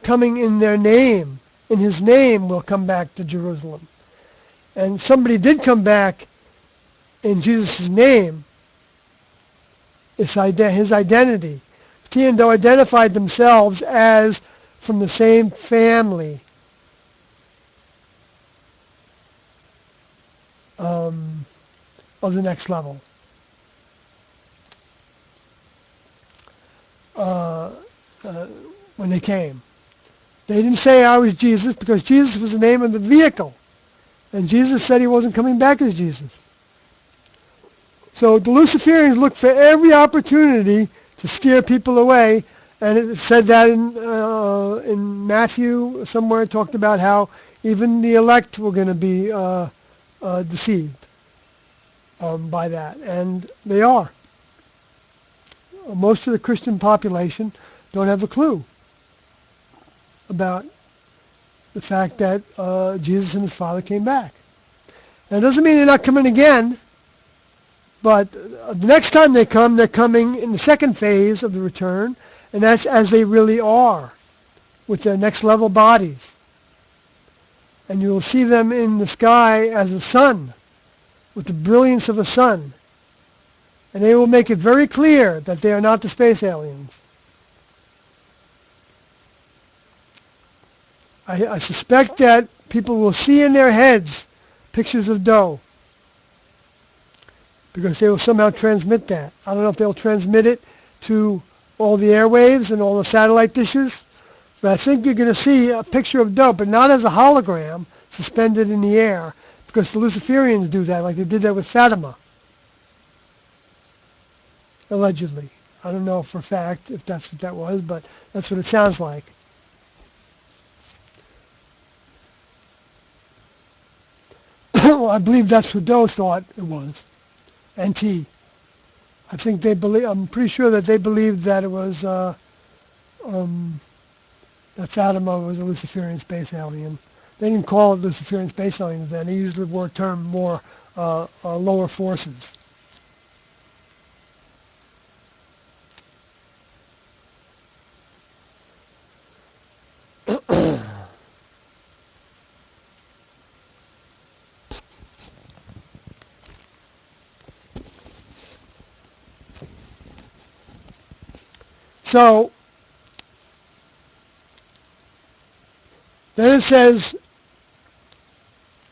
coming in their name, in his name, will come back to Jerusalem. And somebody did come back in Jesus' name. It's his identity. Tiendo identified themselves as from the same family. Of the next level. When they came. They didn't say I was Jesus because Jesus was the name of the vehicle. And Jesus said he wasn't coming back as Jesus. So the Luciferians looked for every opportunity to steer people away. And it said that in Matthew somewhere, it talked about how even the elect were going to be deceived by that. And they are. Most of the Christian population don't have a clue about the fact that Jesus and his Father came back. Now, it doesn't mean they're not coming again, but the next time they come, they're coming in the second phase of the return, and that's as they really are, with their next level bodies. And you will see them in the sky as a sun, with the brilliance of a sun. And they will make it very clear that they are not the space aliens. I suspect that people will see in their heads pictures of dough, because they will somehow transmit that. I don't know if they'll transmit it to all the airwaves and all the satellite dishes, but I think you're going to see a picture of dope, but not as a hologram suspended in the air, because the Luciferians do that, like they did that with Fatima, allegedly. I don't know for a fact if that's what that was, but that's what it sounds like. Well, I believe that's what Doe thought it was, and T. I think they believe. I'm pretty sure that they believed that it was that Fatima was a Luciferian space alien. They didn't call it Luciferian space aliens then. They used the term more lower forces. So then it says,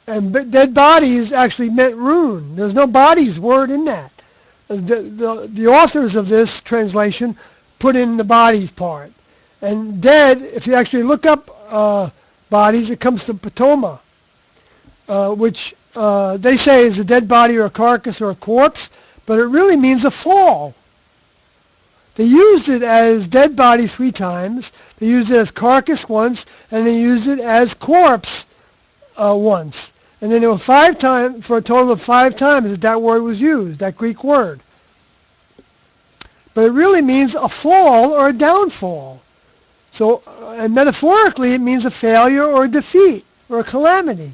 and dead bodies actually meant rune. There's no bodies word in that. The authors of this translation put in the bodies part. And dead, if you actually look up bodies, it comes to ptoma, which they say is a dead body or a carcass or a corpse, but it really means a fall. They used it as dead body 3 times. They used it as carcass once, and they used it as corpse once. And then there were 5 times, for a total of 5 times that word was used, that Greek word. But it really means a fall or a downfall. So, and metaphorically, it means a failure or a defeat or a calamity.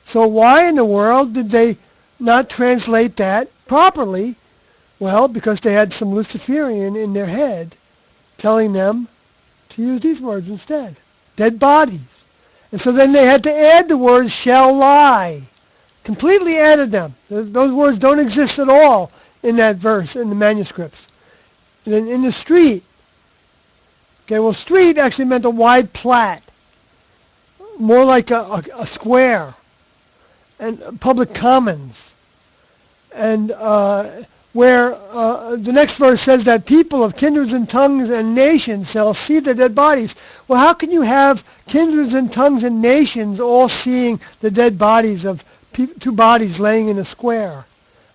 So why in the world did they not translate that properly? Well, because they had some Luciferian in their head telling them to use these words instead. Dead bodies. And so then they had to add the words shall lie. Completely added them. Those words don't exist at all in that verse, in the manuscripts. And then in the street. Okay, well, street actually meant a wide plat. More like a square. And public commons. And where the next verse says that people of kindreds and tongues and nations shall see the dead bodies. Well, how can you have kindreds and tongues and nations all seeing the dead bodies of 2 bodies laying in a square,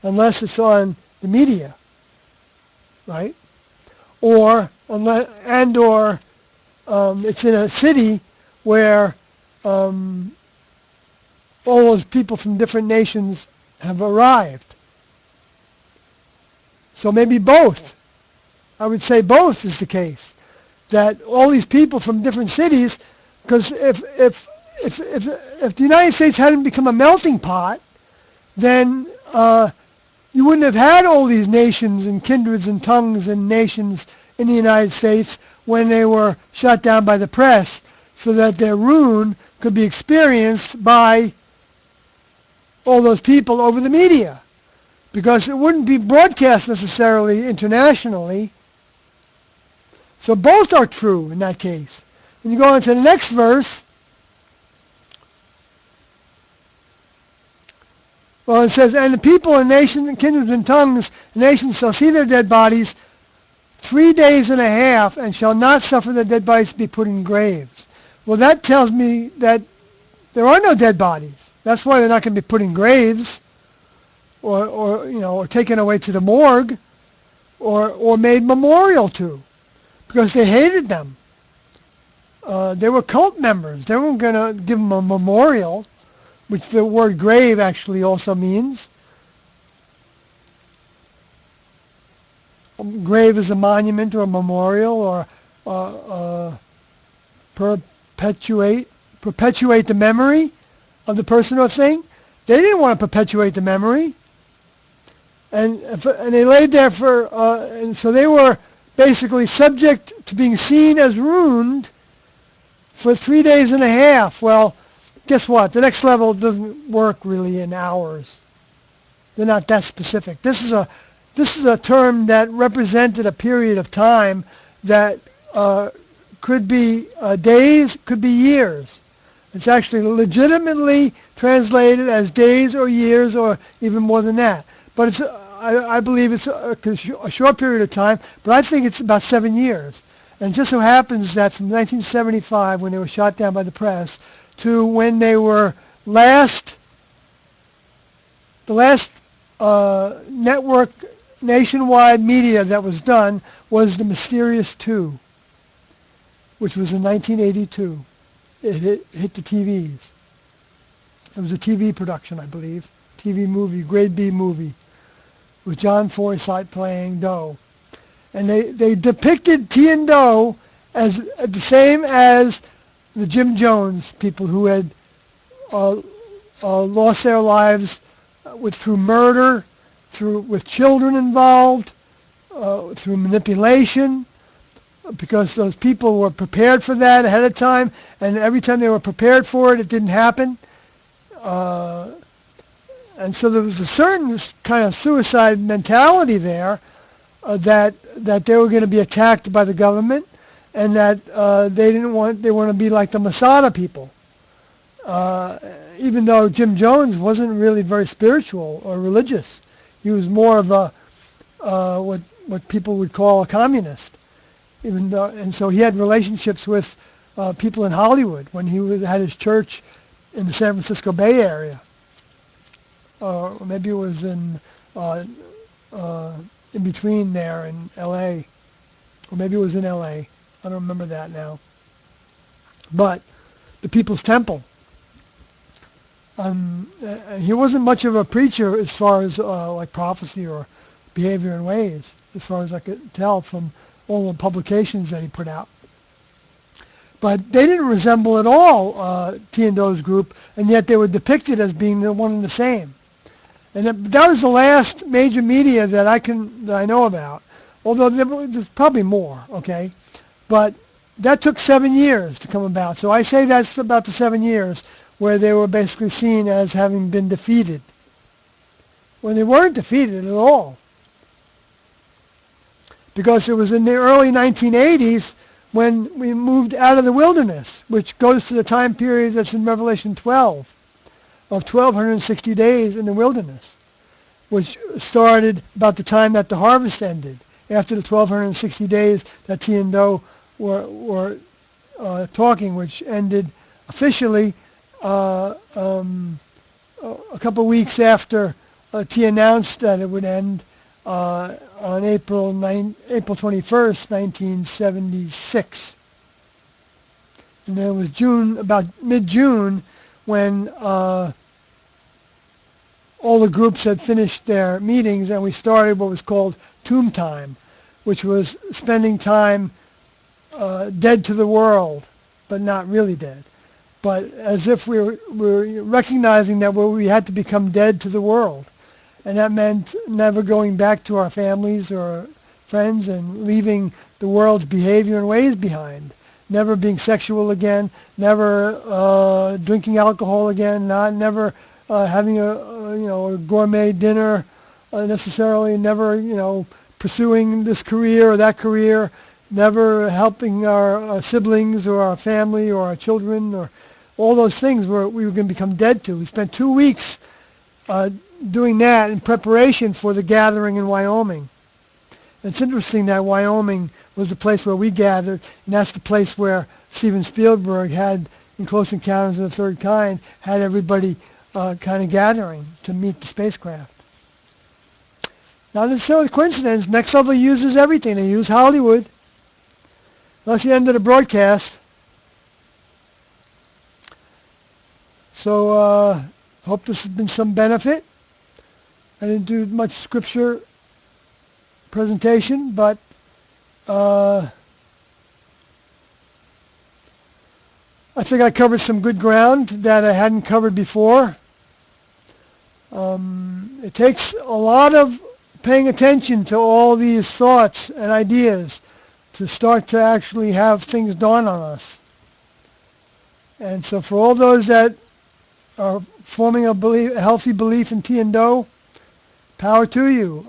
unless it's on the media, right? Or it's in a city where all those people from different nations have arrived. So maybe both. I would say both is the case. That all these people from different cities, because if the United States hadn't become a melting pot, then you wouldn't have had all these nations and kindreds and tongues and nations in the United States when they were shut down by the press, so that their ruin could be experienced by all those people over the media. Because it wouldn't be broadcast necessarily internationally. So both are true in that case. When you go on to the next verse, well, it says, and the people and nations and kindreds and tongues, nations shall see their dead bodies 3 days and a half, and shall not suffer their dead bodies to be put in graves. Well, that tells me that there are no dead bodies. That's why they're not going to be put in graves. Or taken away to the morgue, or made memorial to, because they hated them. They were cult members. They weren't going to give them a memorial, which the word grave actually also means. Grave is a monument or a memorial, or perpetuate the memory of the person or thing. They didn't want to perpetuate the memory. And they laid there and so they were basically subject to being seen as ruined for 3 days and a half. Well, guess what? The next level doesn't work really in hours. They're not that specific. This is a term that represented a period of time that could be days, could be years. It's actually legitimately translated as days or years or even more than that. But it's I believe it's a short period of time, but I think it's about 7 years. And it just so happens that from 1975, when they were shot down by the press, to when they were the last network nationwide media that was done was The Mysterious Two, which was in 1982. It hit the TVs. It was a TV production, I believe. TV movie, grade B movie, with John Forsythe playing Doe. And they depicted T and Doe as the same as the Jim Jones people who had lost their lives through murder, with children involved, through manipulation, because those people were prepared for that ahead of time, and every time they were prepared for it, it didn't happen. And so there was a certain kind of suicide mentality there, that they were going to be attacked by the government, and that they want to be like the Masada people. Even though Jim Jones wasn't really very spiritual or religious, he was more of a what people would call a communist. And so he had relationships with people in Hollywood when he had his church in the San Francisco Bay Area, or maybe it was in between there in L.A., or maybe it was in L.A. I don't remember that now. But the People's Temple. He wasn't much of a preacher as far as like prophecy or behavior and ways, as far as I could tell from all the publications that he put out. But they didn't resemble at all T and Doe's group, and yet they were depicted as being the one and the same. And that was the last major media that I know about, although there's probably more, okay? But that took 7 years to come about. So I say that's about the 7 years where they were basically seen as having been defeated, when they weren't defeated at all. Because it was in the early 1980s when we moved out of the wilderness, which goes to the time period that's in Revelation 12, of 1,260 days in the wilderness, which started about the time that the harvest ended, after the 1,260 days that T and Doe were talking, which ended officially a couple of weeks after T announced that it would end on April 21st, 1976. And then it was about mid-June, when all the groups had finished their meetings, and we started what was called tomb time, which was spending time dead to the world, but not really dead. But as if we were recognizing that we had to become dead to the world. And that meant never going back to our families or friends and leaving the world's behavior and ways behind. Never being sexual again, never drinking alcohol again, never having a gourmet dinner necessarily, never pursuing this career or that career, never helping our siblings or our family or our children, or all those things we were going to become dead to. We spent 2 weeks doing that in preparation for the gathering in Wyoming. And it's interesting that Wyoming was the place where we gathered, and that's the place where Steven Spielberg had, in Close Encounters of the Third Kind, had everybody kind of gathering to meet the spacecraft. Not necessarily a coincidence. Next Level uses everything. They use Hollywood. That's the end of the broadcast. So hope this has been some benefit. I didn't do much scripture presentation, but I think I covered some good ground that I hadn't covered before. It takes a lot of paying attention to all these thoughts and ideas to start to actually have things dawn on us. And so for all those that are forming a healthy belief in T and Doe, power to you.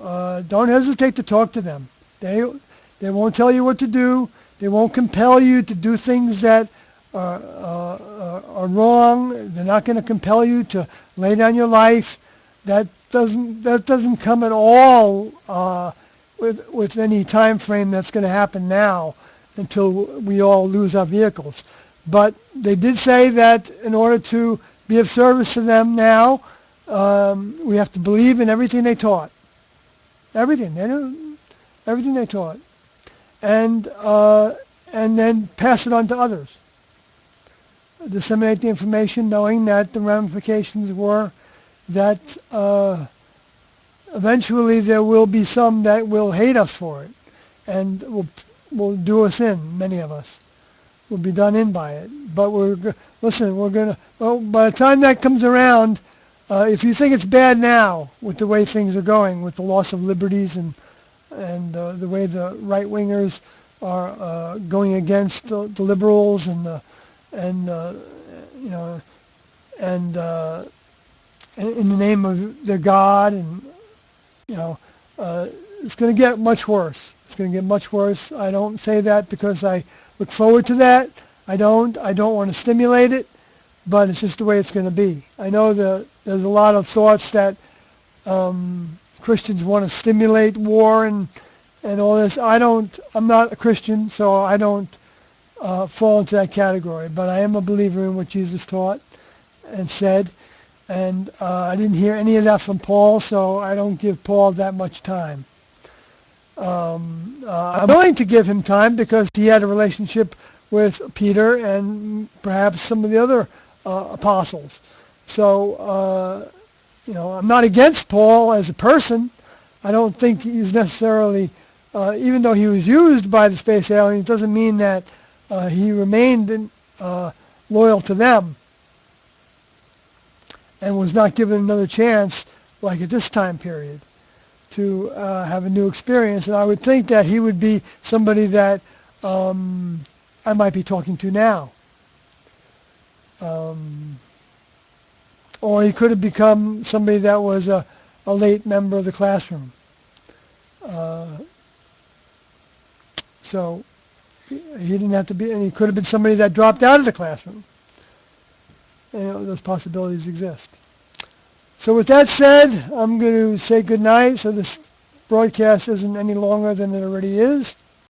Don't hesitate to talk to them. They won't tell you what to do. They won't compel you to do things that are wrong. They're not going to compel you to lay down your life That doesn't come at all with any time frame that's going to happen now until we all lose our vehicles. But they did say that in order to be of service to them now, we have to believe in everything they taught. Everything. Everything they taught. And then pass it on to others. Disseminate the information knowing that the ramifications were that eventually there will be some that will hate us for it and will do us in, many of us. Will be done in by it. But we're going to, by the time that comes around, if you think it's bad now with the way things are going, with the loss of liberties and the way the right-wingers are going against the liberals and in the name of their God, and it's going to get much worse. It's going to get much worse. I don't say that because I look forward to that. I don't want to stimulate it, but it's just the way it's going to be. I know that there's a lot of thoughts that Christians want to stimulate war and all this. I'm not a Christian, so I don't fall into that category. But I am a believer in what Jesus taught and said. And I didn't hear any of that from Paul, so I don't give Paul that much time. I'm willing to give him time because he had a relationship with Peter and perhaps some of the other apostles. So, I'm not against Paul as a person. I don't think he's necessarily, even though he was used by the space aliens, doesn't mean that he remained loyal to them and was not given another chance, like at this time period, to have a new experience. And I would think that he would be somebody that I might be talking to now. Or he could have become somebody that was a late member of the classroom. So he didn't have to be, and he could have been somebody that dropped out of the classroom. Those possibilities exist. So with that said, I'm going to say good night, so this broadcast isn't any longer than it already is.